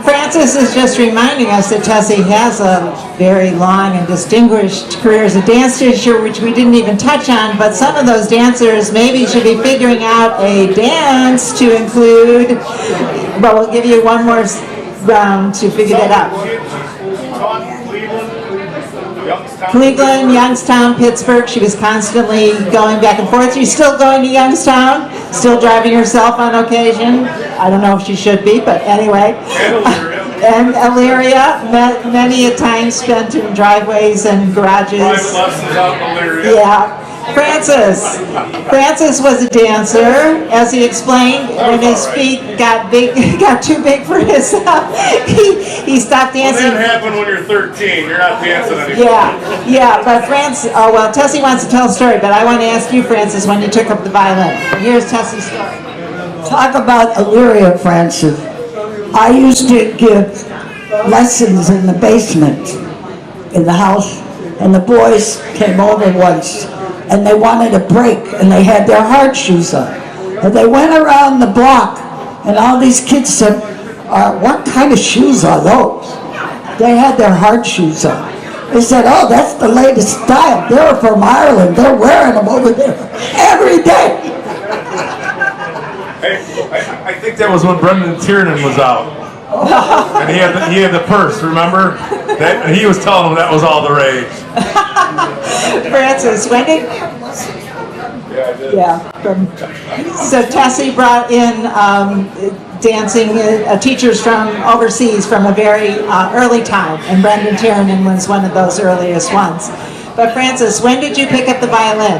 Francis is just reminding us that Tessie has a very long and distinguished career as a dance teacher, which we didn't even touch on, but some of those dancers maybe should be figuring out a dance to include, but we'll give you one more round to figure that out. Cleveland, Youngstown, Pittsburgh. She was constantly going back and forth. She's still going to Youngstown, still driving herself on occasion. I don't know if she should be, but anyway. And Elyria, many a time spent in driveways and garages. Private lessons out in Elyria. Yeah. Francis was a dancer, as he explained. When his feet got too big for his, he stopped dancing. Well, that happened when you're 13. You're not dancing anymore. Yeah, but Tessie wants to tell a story, but I want to ask you, Francis, when you took up the violin. Here's Tessie's story. Talk about Illyria, Francis. I used to give lessons in the basement in the house, and the boys came over once, and they wanted a break, and they had their hard shoes on. And they went around the block, and all these kids said, what kind of shoes are those? They had their hard shoes on. They said, oh, that's the latest style. They're from Ireland. They're wearing them over there every day. Hey, I think that was when Brendan Tiernan was out. And he had the purse, remember? He was telling them that was all the rage. Francis, when did... Yeah, I did. So Tessie brought in dancing teachers from overseas from a very early time, and Brendan Tiernan was one of those earliest ones. But Francis, when did you pick up the violin?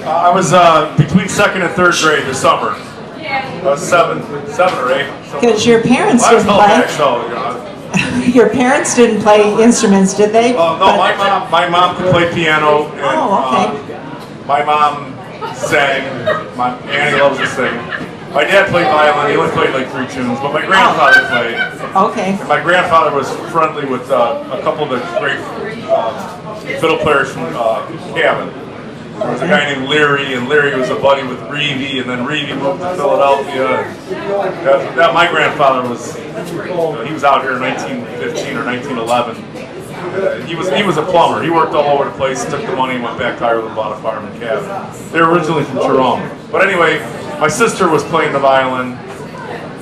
I was between 2nd and 3rd grade this summer. I was 7 or 8. Because your parents I was didn't held play. back, so, you know. Your parents didn't play instruments, did they? No, my mom could play piano. And, okay. My mom sang. My Annie loves to sing. My dad played violin. He only played like 3 tunes, but my grandfather played. Okay. And my grandfather was friendly with a couple of the great fiddle players from Cabin. There was a guy named Leary, and Leary was a buddy with Reevy, and then Reevy moved to Philadelphia. My grandfather was, he was out here in 1915 or 1911. He was a plumber. He worked all over the place, took the money, and went back to Ireland, bought a farm in Cabin. They were originally from Tyrone. But anyway, my sister was playing the violin,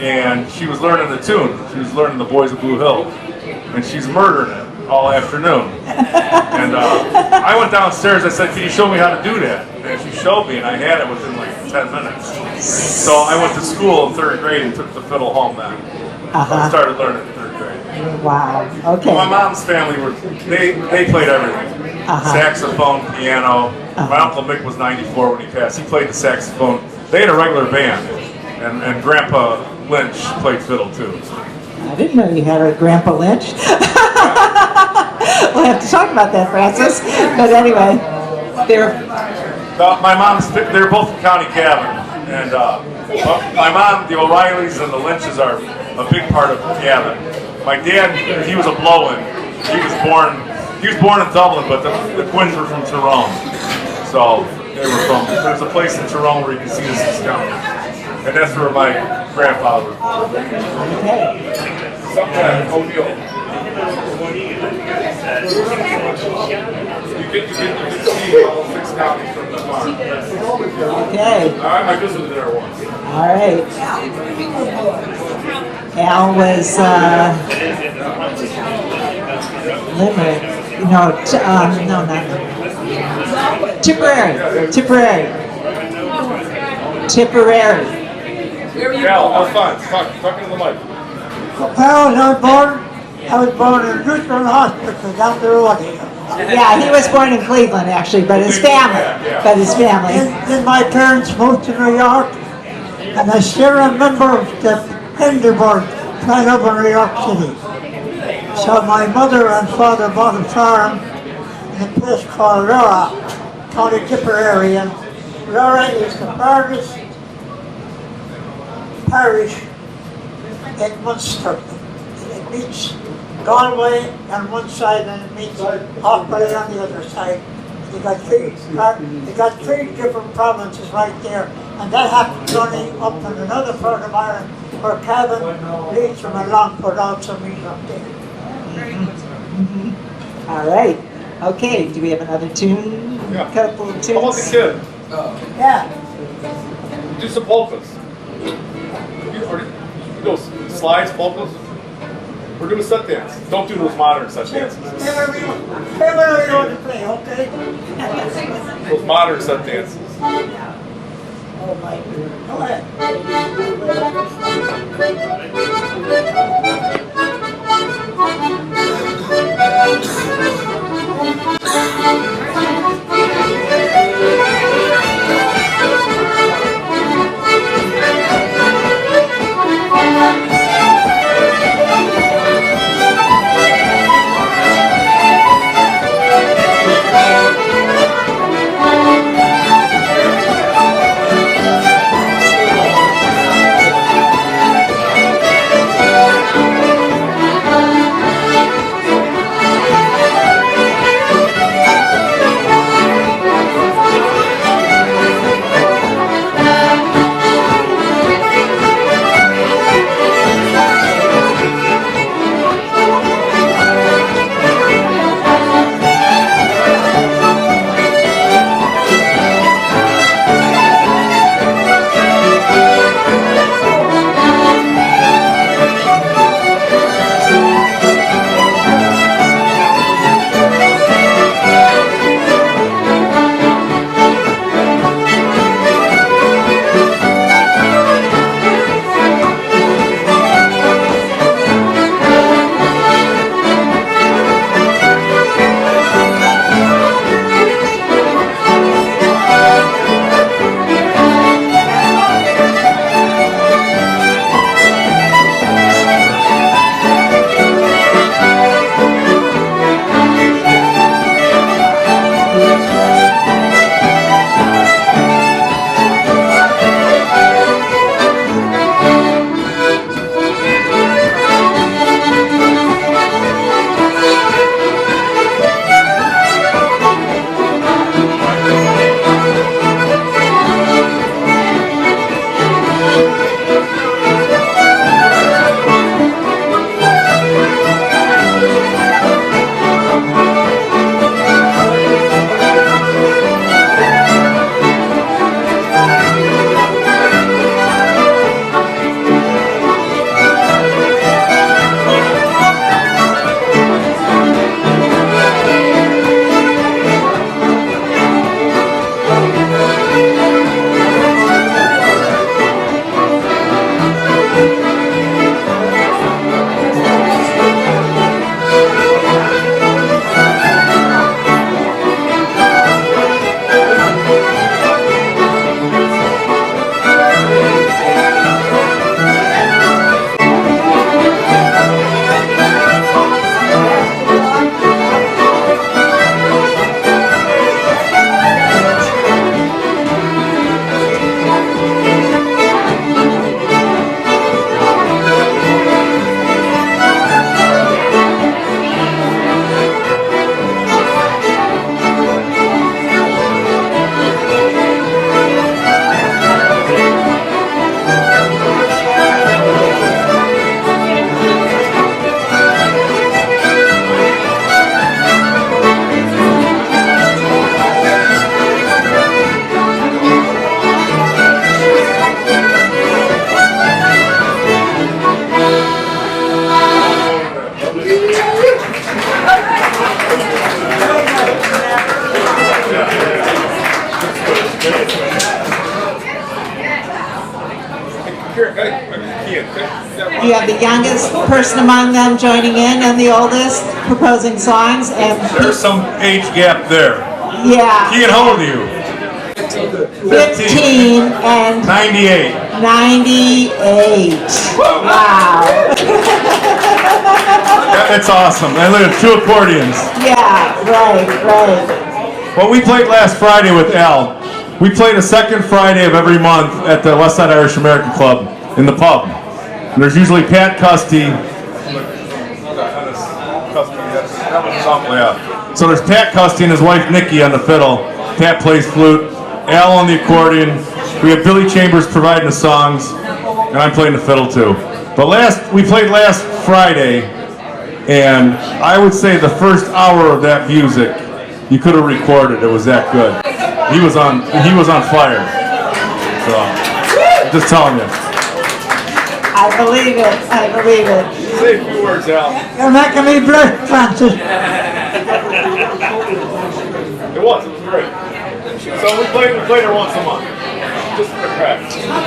and she was learning the tune. She was learning the Boys of Blue Hill, and she's murdering it all afternoon. And I went downstairs, I said, can you show me how to do that? And she showed me, and I had it within like 10 minutes. So I went to school in 3rd grade and took the fiddle home then. So I started learning in 3rd grade. Wow, okay. My mom's family, they played everything. Saxophone, piano. My Uncle Mick was 94 when he passed. He played the saxophone. They had a regular band, and Grandpa Lynch played fiddle too. I didn't know you had a Grandpa Lynch. We'll have to talk about that, Francis. But anyway, my mom's, they're both from County Cabin, and my mom, the O'Reillys and the Lynches are a big part of Cabin. My dad, he was a blow-in. He was born in Dublin, but the twins were from Tyrone. So they were from, there's a place in Tyrone where you can see the 6 counties. And that's where my grandfather was born. O'Neill. You can see all 6 counties from the farm. Okay. I visited there once. All right. Al was Limerick. No, not Tipperary. Al, have fun. Talking to the mic. I was born in Lutheran Hospital down the road here. Yeah, he was born in Cleveland actually, but his family. Then my parents moved to New York, and I still remember the Hindenburg right over New York City. So my mother and father bought a farm in a place called Laura, County Tipperary, and Laura is the farthest parish in Munster. It meets Galway on one side and it meets Offaly on the other side. They got 3 different provinces right there, and that happens only up in another part of Ireland where Cavan leads from a Longford also meets up there. All right. Okay. Do we have another tune? Yeah. Couple of tunes. How about the kid? Yeah. Do some polkas. Those slides, polkas. We're doing set dance. Don't do those modern set dances. Whatever you want to play, okay? Those modern set dances. Oh my, go ahead. You have the youngest person among them joining in and the oldest proposing songs. And There's some age gap there. yeah, Kean, how old are you? 15 and 98. 98. Wow. That's awesome. I live 2 accordions. Yeah, right. Well, we played last Friday with Al. We play the second Friday of every month at the Westside Irish American Club in the pub. And there's usually Pat Custy. So there's Pat Custy and his wife Nikki on the fiddle. Pat plays flute. Al on the accordion. We have Billy Chambers providing the songs, and I'm playing the fiddle too. But we played last Friday, and I would say the first hour of that music you could have recorded. It was that good. He was on fire. So, I'm just telling you. I believe it. Say a few words, Al. You're making me blush, Francis. It was great. So we played her once a month. Just for the crack.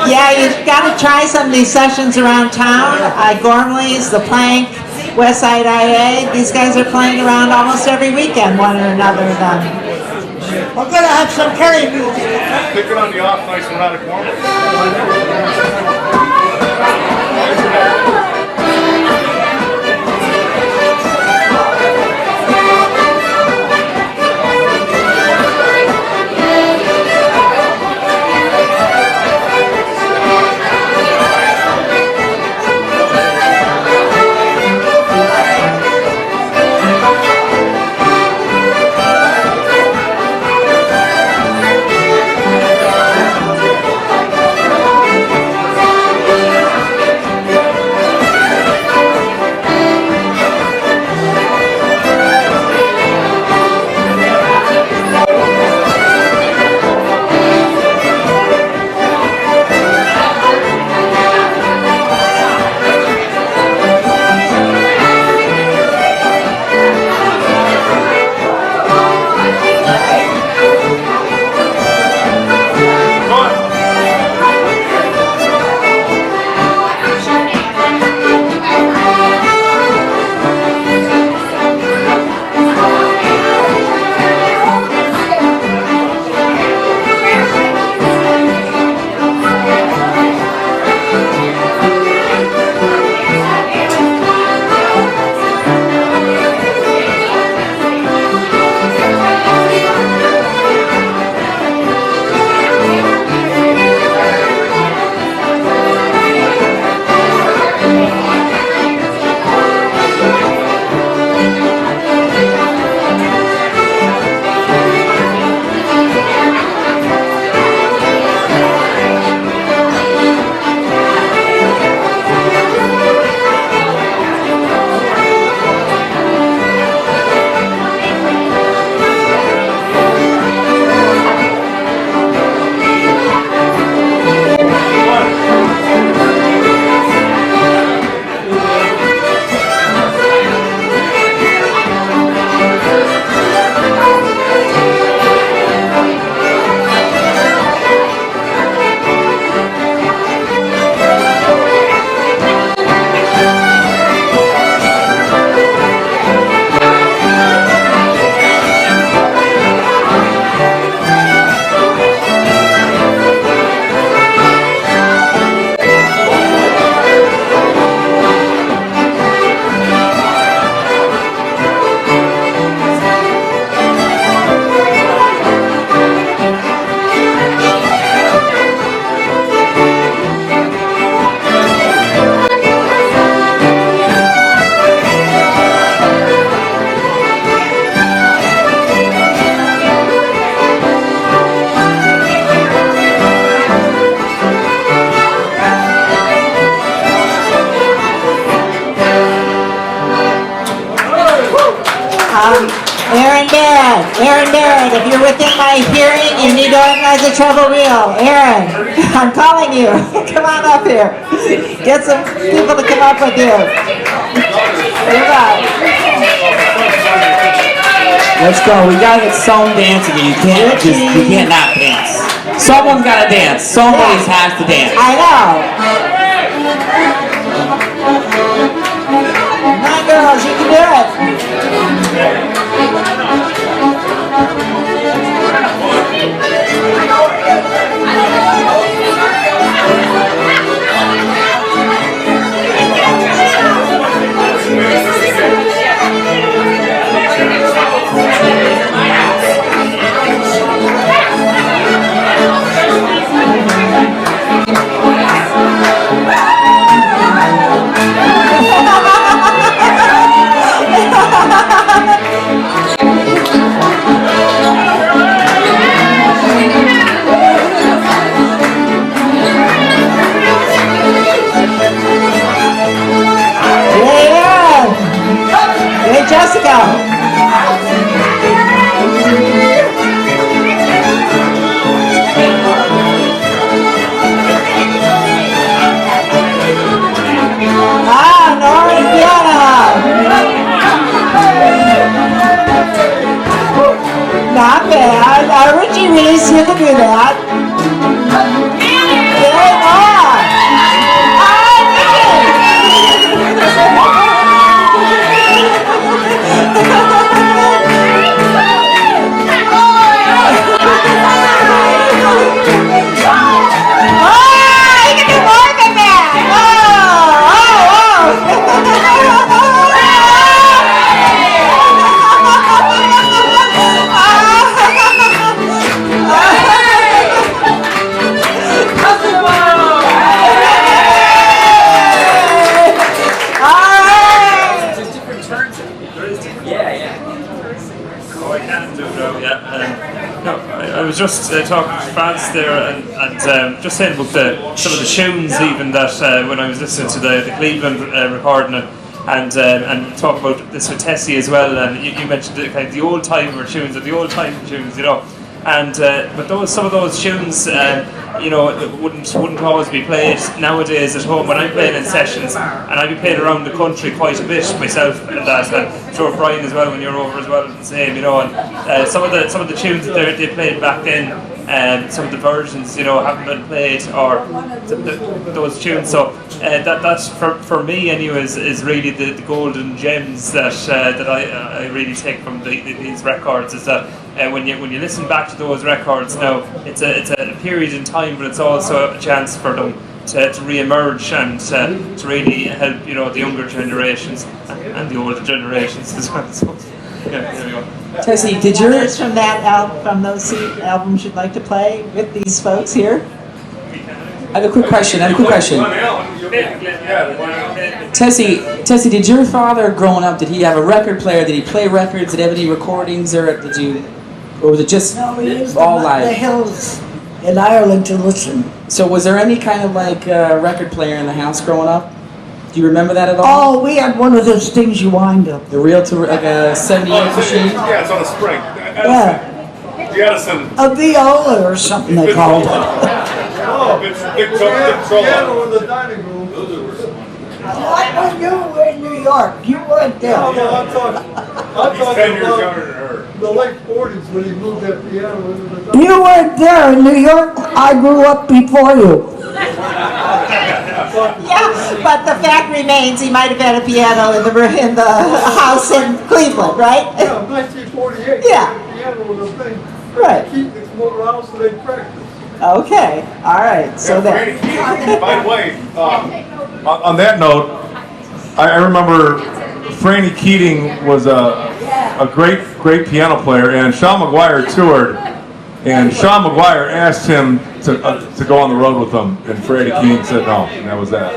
Yeah, you've got to try some of these sessions around town. Gormley's, The Plank, Westside IA. These guys are playing around almost every weekend, one or another of them. We're going to have some Kerry music. Picking on the off nights when we're not at Gormley. Aaron Barrett, if you're within my hearing, you need to organize a treble reel. Aaron, I'm calling you. Come on up here. Get some people to come up with you. Come on. Let's go. We gotta get some dancing. You can't not dance. Someone's gotta dance. Somebody has to dance. I know. Come on, girls, you can do it. Hey, Jessica. Nora and Diana. Not bad. Richie Reese, you can do that. Yay, Nora. I was just talking to France there and just saying about some of the tunes even that when I was listening to the Cleveland recording and talk about this with Tessie as well, and you mentioned the, kind of the old timer tunes or the old time tunes, you know, and but some of those tunes you know wouldn't always be played nowadays at home when I'm playing in sessions, and I'd be playing around the country quite a bit myself, and that, and I'm sure Brian as well when you're over as well the same, you know, and some of the tunes that they played back then, some of the versions, you know, haven't been played, or those tunes. So that's for me, anyways, is really the golden gems that I really take from these records. Is that when you listen back to those records now, it's a period in time, but it's also a chance for them to re-emerge and to really help, you know, the younger generations and the older generations as well. So, yeah, there we go. Tessie, did yours from that from those albums you'd like to play with these folks here? I have a quick question. Tessie, did your father, growing up, did he have a record player? Did he play records? Did he have any recordings, or was it just No, we used all the live? hills in Ireland to listen. So was there any kind of like record player in the house growing up? Do you remember that at all? Oh, we had one of those things you wind up. The real to like a 78 machine? Yeah, it's on a spring. Yeah, The Edison. a viola or something they called it. Oh, big trouble. in the dining room. Not when you were in New York. You weren't there. I'm talking He's 10 years younger than her. the late 40s when he moved that piano into the dining room. You weren't there in New York. I grew up before you. Yeah, but the fact remains he might have had a piano in the house in Cleveland, right? Yeah, 1948. Yeah. The piano was a thing. Right. Keep the around so they practice. Okay, all right. So Franny that. Keating, by the way, on that note, I remember Franny Keating was a great piano player, and Sean McGuire toured, and Sean McGuire asked him to go on the road with them, and Franny Keating said no, and that was that.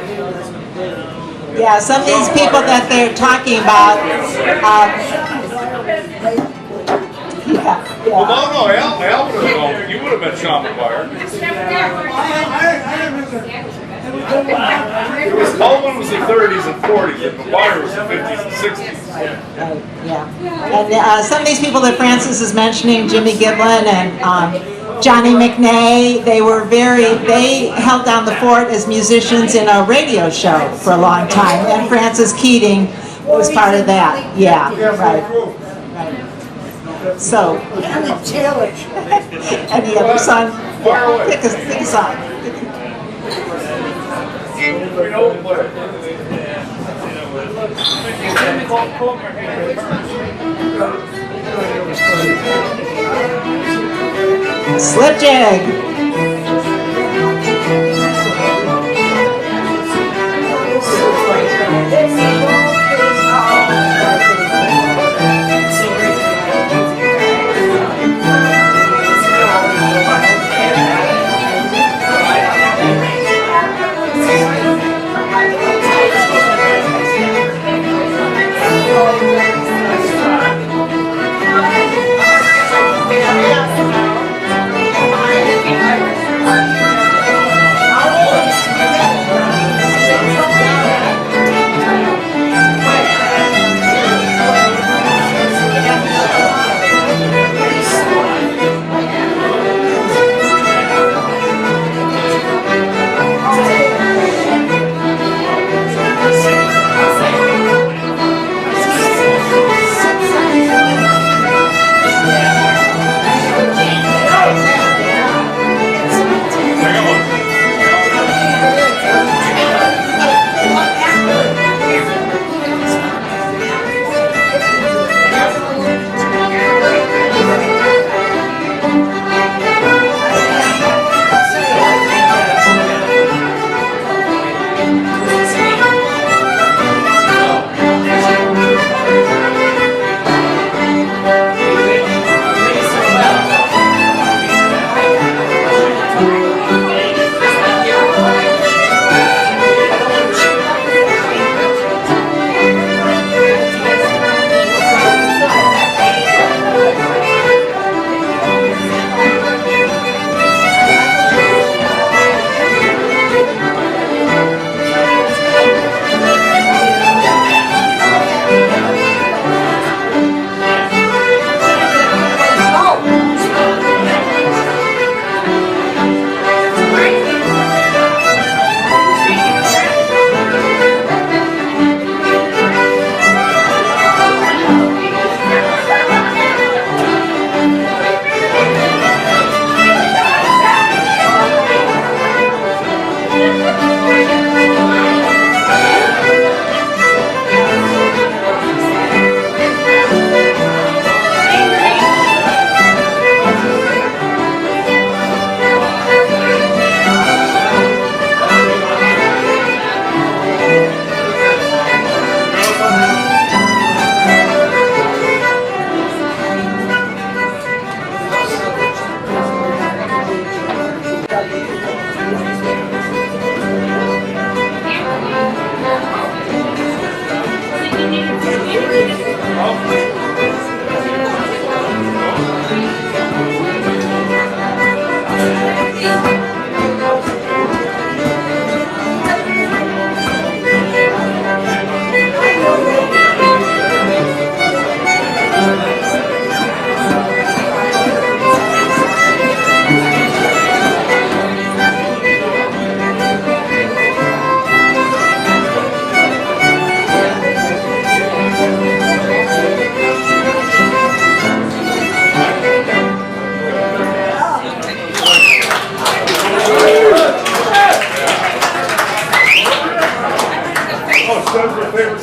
Yeah, some of these people that they're talking about. Well, no, Al would have known. You would have met Sean McGuire. Coleman was the 30s and 40s, and McGuire was the 50s and 60s. Yeah, and some of these people that Francis is mentioning, Jimmy Giblin and Johnny McNay, they held down the fort as musicians in a radio show for a long time, and Francis Keating was part of that. Yeah, right. So, any other song? Pick a song. We know play. Slipjig.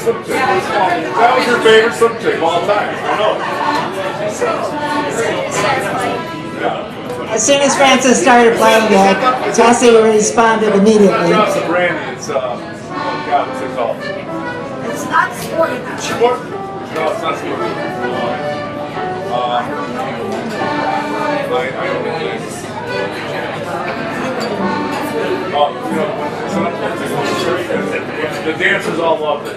That was your favorite slip trick of all time. I know. As soon as Francis started playing it, Tessie responded immediately. It's a brandy. It's oh God, what's it called? It's not sporty. Sport? No, it's not sport. I don't know this. Oh, you know, the dancers all loved it.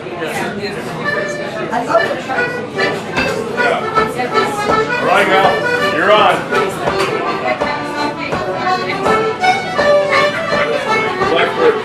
I love it. Yeah. All right, now, you're on. Blackbird.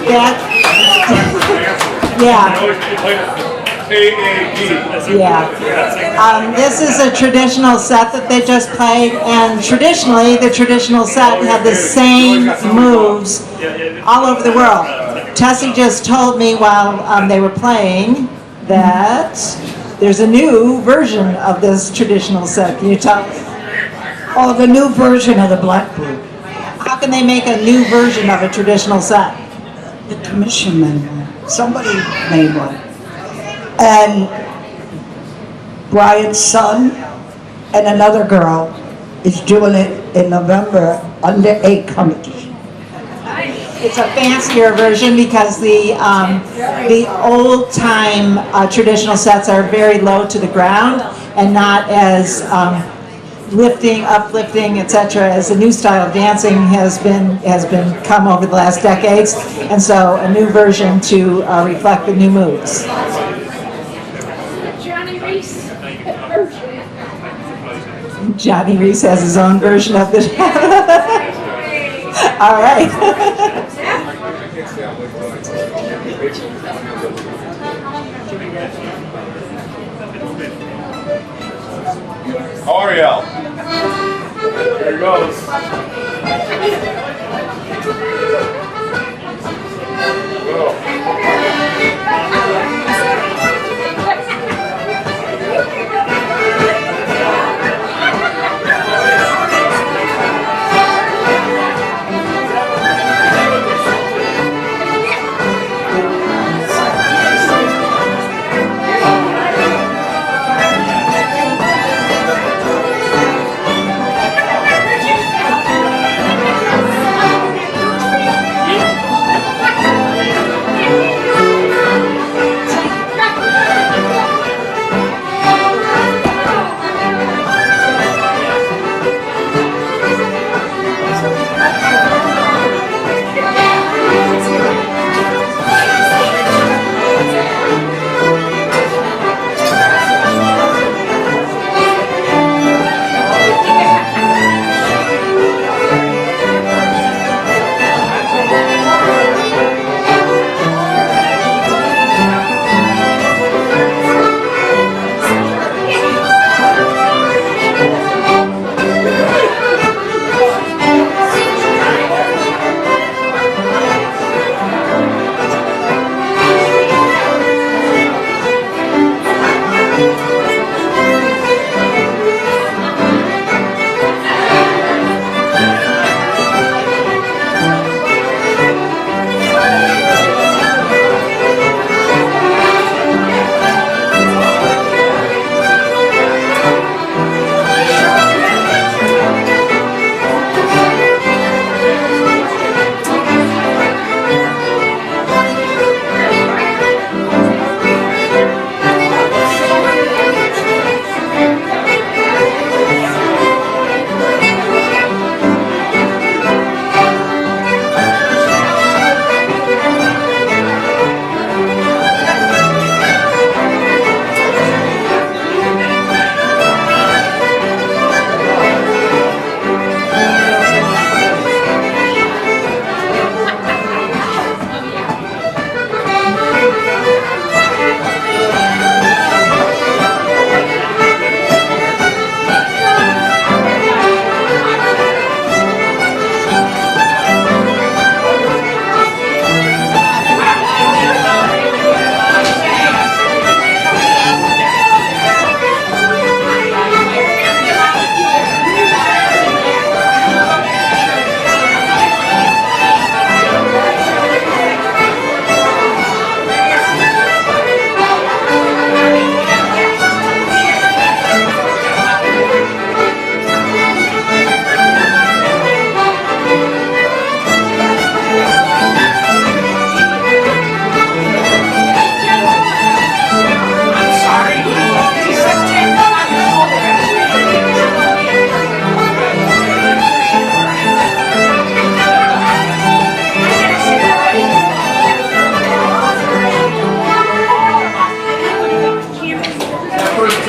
Yeah. AAD. Yeah. This is a traditional set that they just played, and traditionally, the traditional set had the same moves all over the world. Tessie just told me while they were playing that there's a new version of this traditional set. Can you tell us? Oh, the new version of the Black Group. How can they make a new version of a traditional set? The commission made one. Somebody made one. And Brian's son and another girl is doing it in November under a committee. It's a fancier version because the old-time traditional sets are very low to the ground and not as lifting, uplifting, etc. as the new style of dancing has been come over the last decades, and so a new version to reflect the new moves. Johnny Reese has his own version of the. All right. Ariel. Here he goes.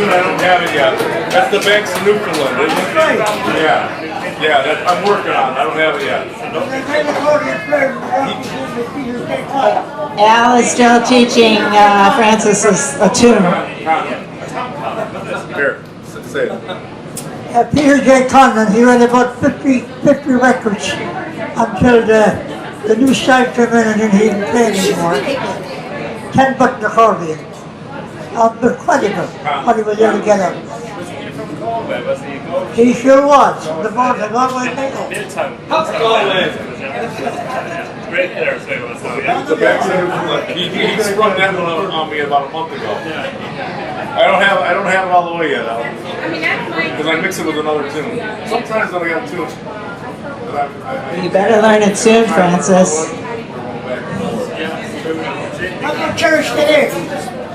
I don't have it yet. That's the Banks of Newfoundland, isn't it? Yeah. Yeah, I'm working on it. I don't have it yet. Al is still teaching Francis a tune. Here, say it. Peter J. Conlon, he read about 50 records until the new style came in and then he didn't play anymore. 10-button accordion. Incredible what he was able to get out. He sure was. The boys have always made it. Great player, so The back he sprung that one on me about a month ago. I don't have it all the way yet, because I mix it with another tune. Sometimes when I got a tune, You better learn it soon, Francis. How about church today?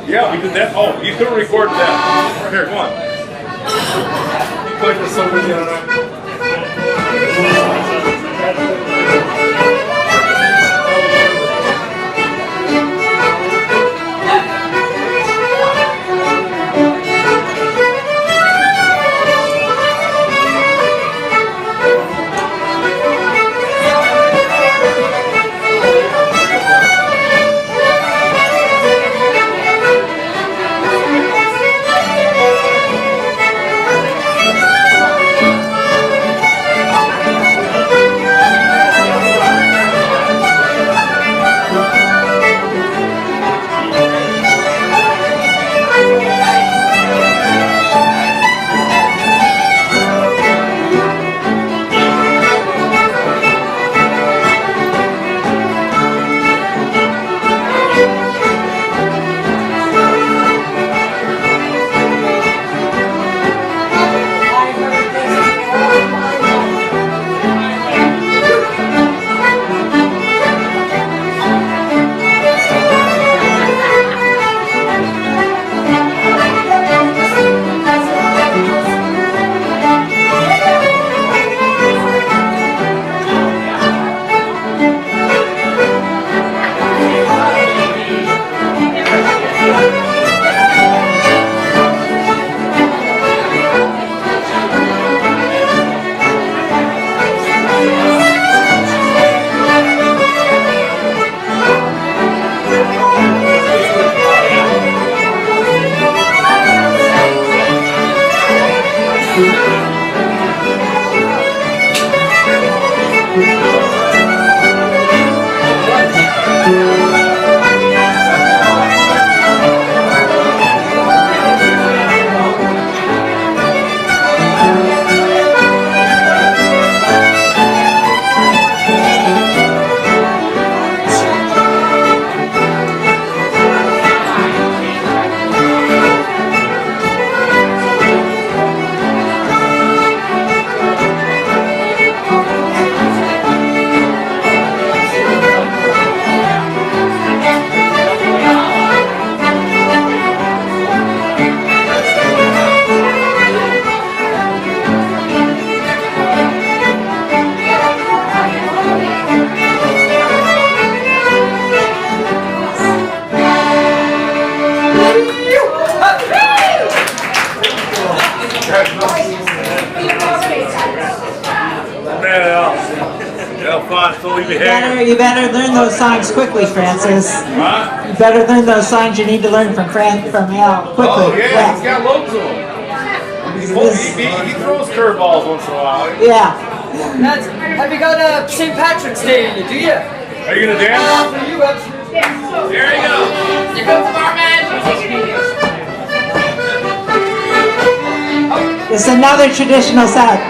yeah, we did that. Oh, you couldn't record that. Here, come on. You played with somebody the other night. You better learn those songs quickly, Francis. Huh? You better learn those songs you need to learn from Al quickly. Oh, yeah, he's got loads of them. He throws curveballs once in a while. Yeah. Have you got a St. Patrick's Day in you, do you? Are you going to dance? For you, absolutely. There you go. You go, barman. It's another traditional set.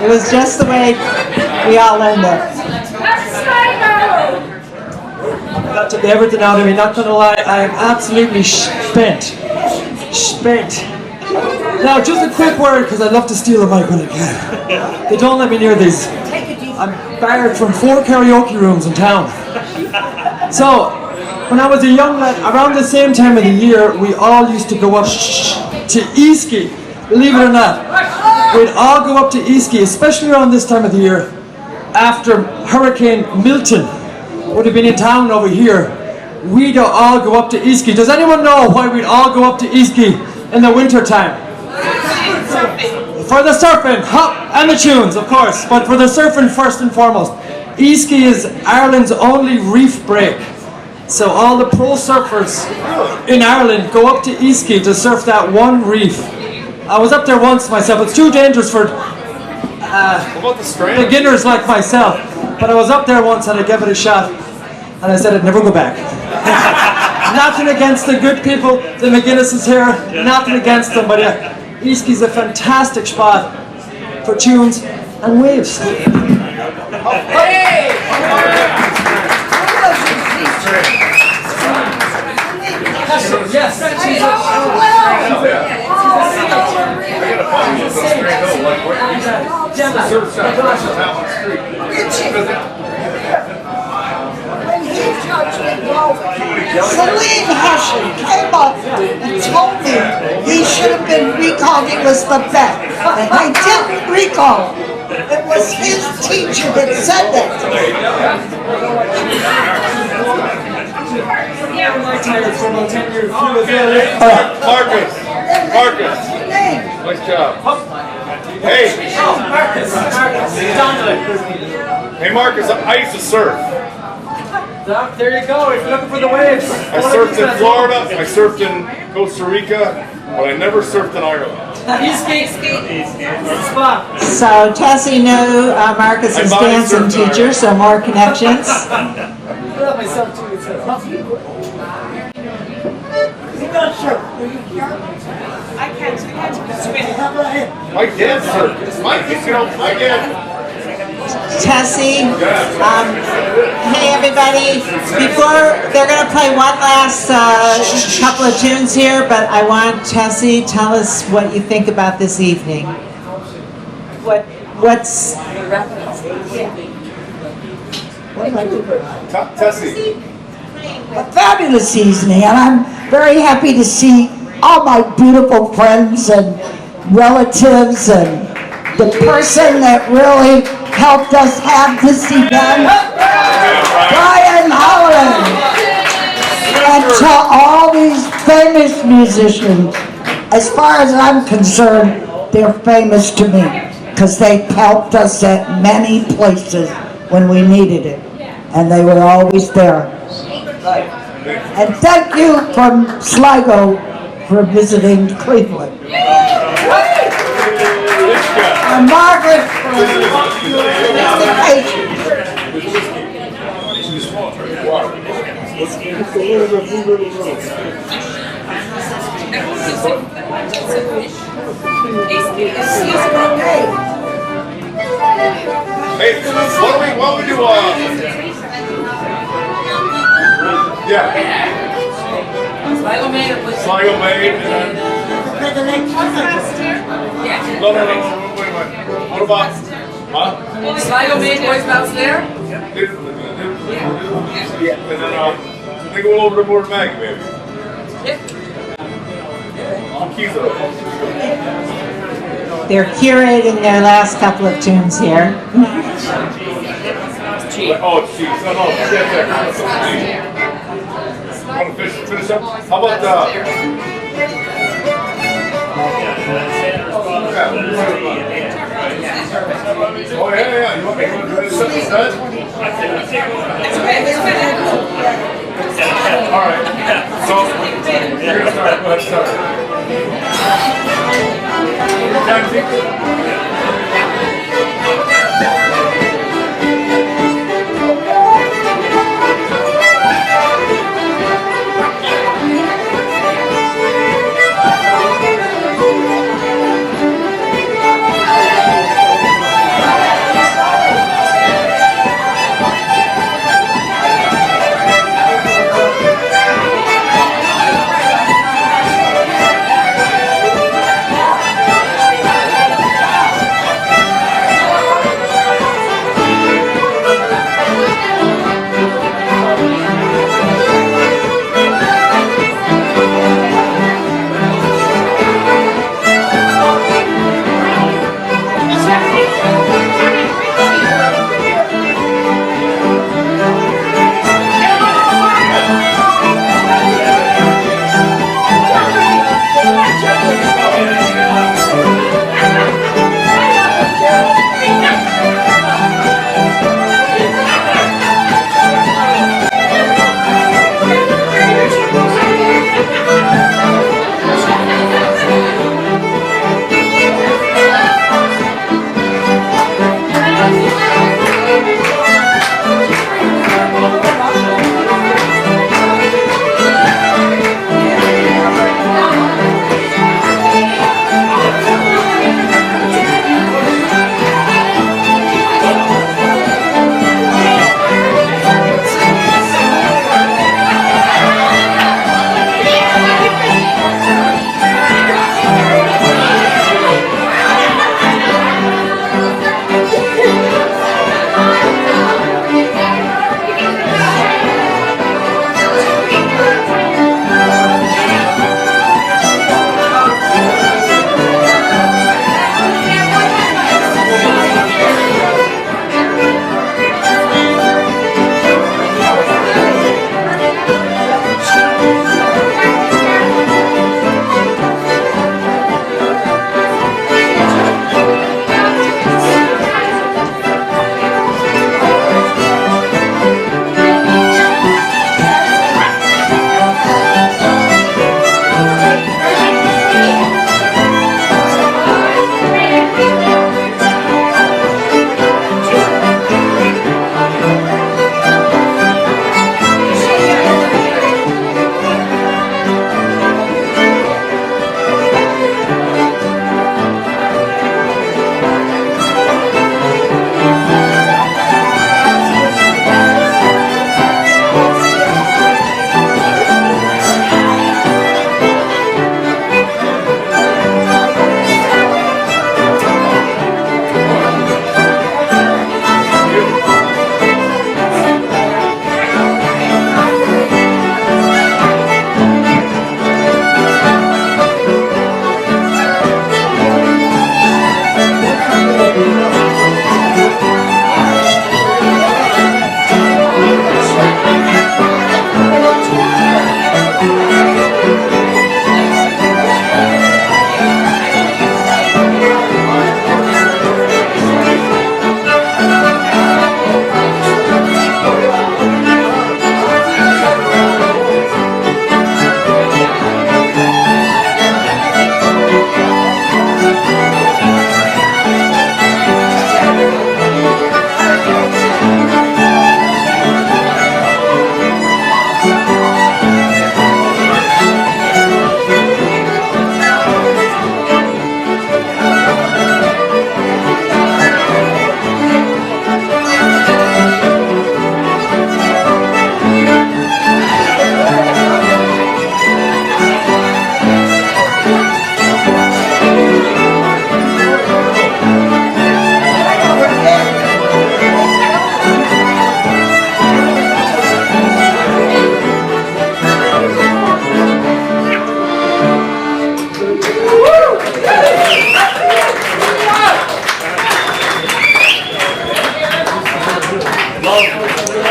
It was just the way we all learned it. That took everything out of me, not gonna lie, I am absolutely spent. Spent. Now, just a quick word, because I love to steal a mic when I can. They don't let me near these. I'm barred from 4 karaoke rooms in town. So, when I was a young lad, around the same time of the year, we all used to go up to Easkey. Believe it or not. We'd all go up to Easkey, especially around this time of the year, after Hurricane Milton would have been in town over here. We'd all go up to Easkey. Does anyone know why we'd all go up to Easkey in the winter time? For the surfing, hop, and the tunes, of course, but for the surfing first and foremost. Easkey is Ireland's only reef break. So all the pro surfers in Ireland go up to Easkey to surf that one reef. I was up there once myself. It's too dangerous for beginners like myself. But I was up there once and I gave it a shot. And I said I'd never go back. Nothing against the good people, the McGuinness is here. Nothing against them, but Easkey's a fantastic spot for tunes and waves. Hey! Yes. Celine Hession came up and told me he should have been recalled. He was the best. And they didn't recall. It was his teacher that said that. Marcus. Nice job. Hey. Hey, Marcus, I used to surf. There you go, if you're looking for the waves. I surfed in Florida, I surfed in Costa Rica, but I never surfed in Ireland. So Tessie knew Marcus's dancing teacher, so more connections. My dad surfed. My dad. Tessie, hey everybody, before, they're going to play one last couple of tunes here, but I want Tessie, tell us what you think about this evening. What's... Tessie. A fabulous evening, and I'm very happy to see all my beautiful friends and relatives and the person that really helped us have this event, Brian Holleran, and to all these famous musicians. As far as I'm concerned, they're famous to me because they helped us at many places when we needed it, and they were always there. And thank you from Sligo for visiting Cleveland. And Margaret for invitation. Hey, why don't we do yeah. Sligo made and then no, wait a minute. What about Sligo made boys bounce there? Yeah. And then they go over to Board Maggie, maybe. They're curating their last couple of tunes here. Oh, jeez. No, want to finish up? How about oh, yeah. You want me to finish up instead? All right. So, you're going to start. Go ahead, start.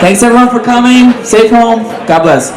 Thanks everyone for coming. Safe home. God bless.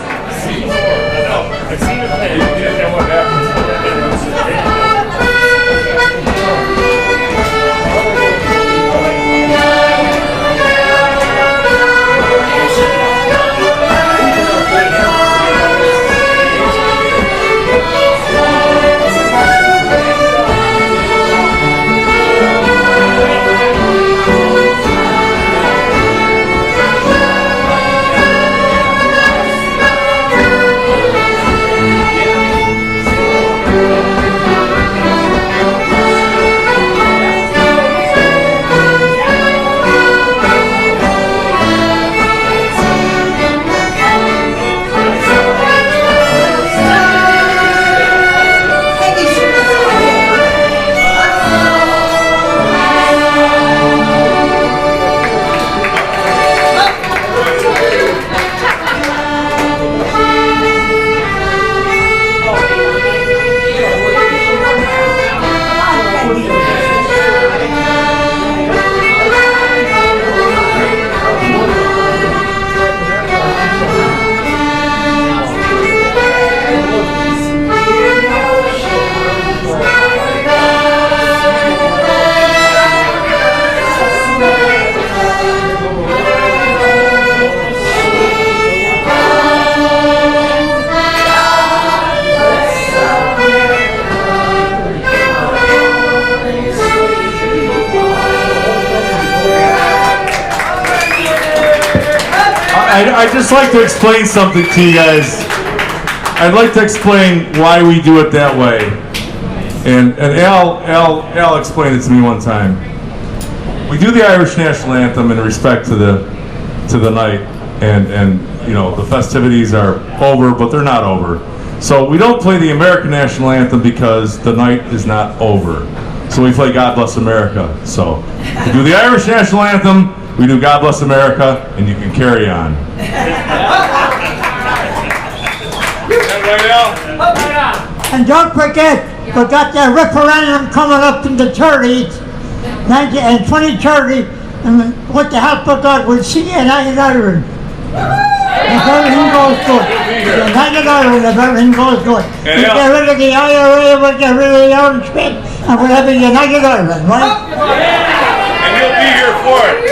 I'd just like to explain something to you guys. I'd like to explain why we do it that way. And Al explained it to me one time. We do the Irish national anthem in respect to the night, and you know, the festivities are over, but they're not over. So we don't play the American national anthem because the night is not over. So we play God Bless America. So we do the Irish national anthem, we do God Bless America, and you can carry on. And don't forget, we got the referendum coming up in the 30s, 2030, and with the help of God, we'll see United Ireland. If everything goes good. United Ireland, if everything goes good. We'll get rid of the IRA, we'll get rid of the orange bit, and we'll have a United Ireland, right? And you'll be here for it.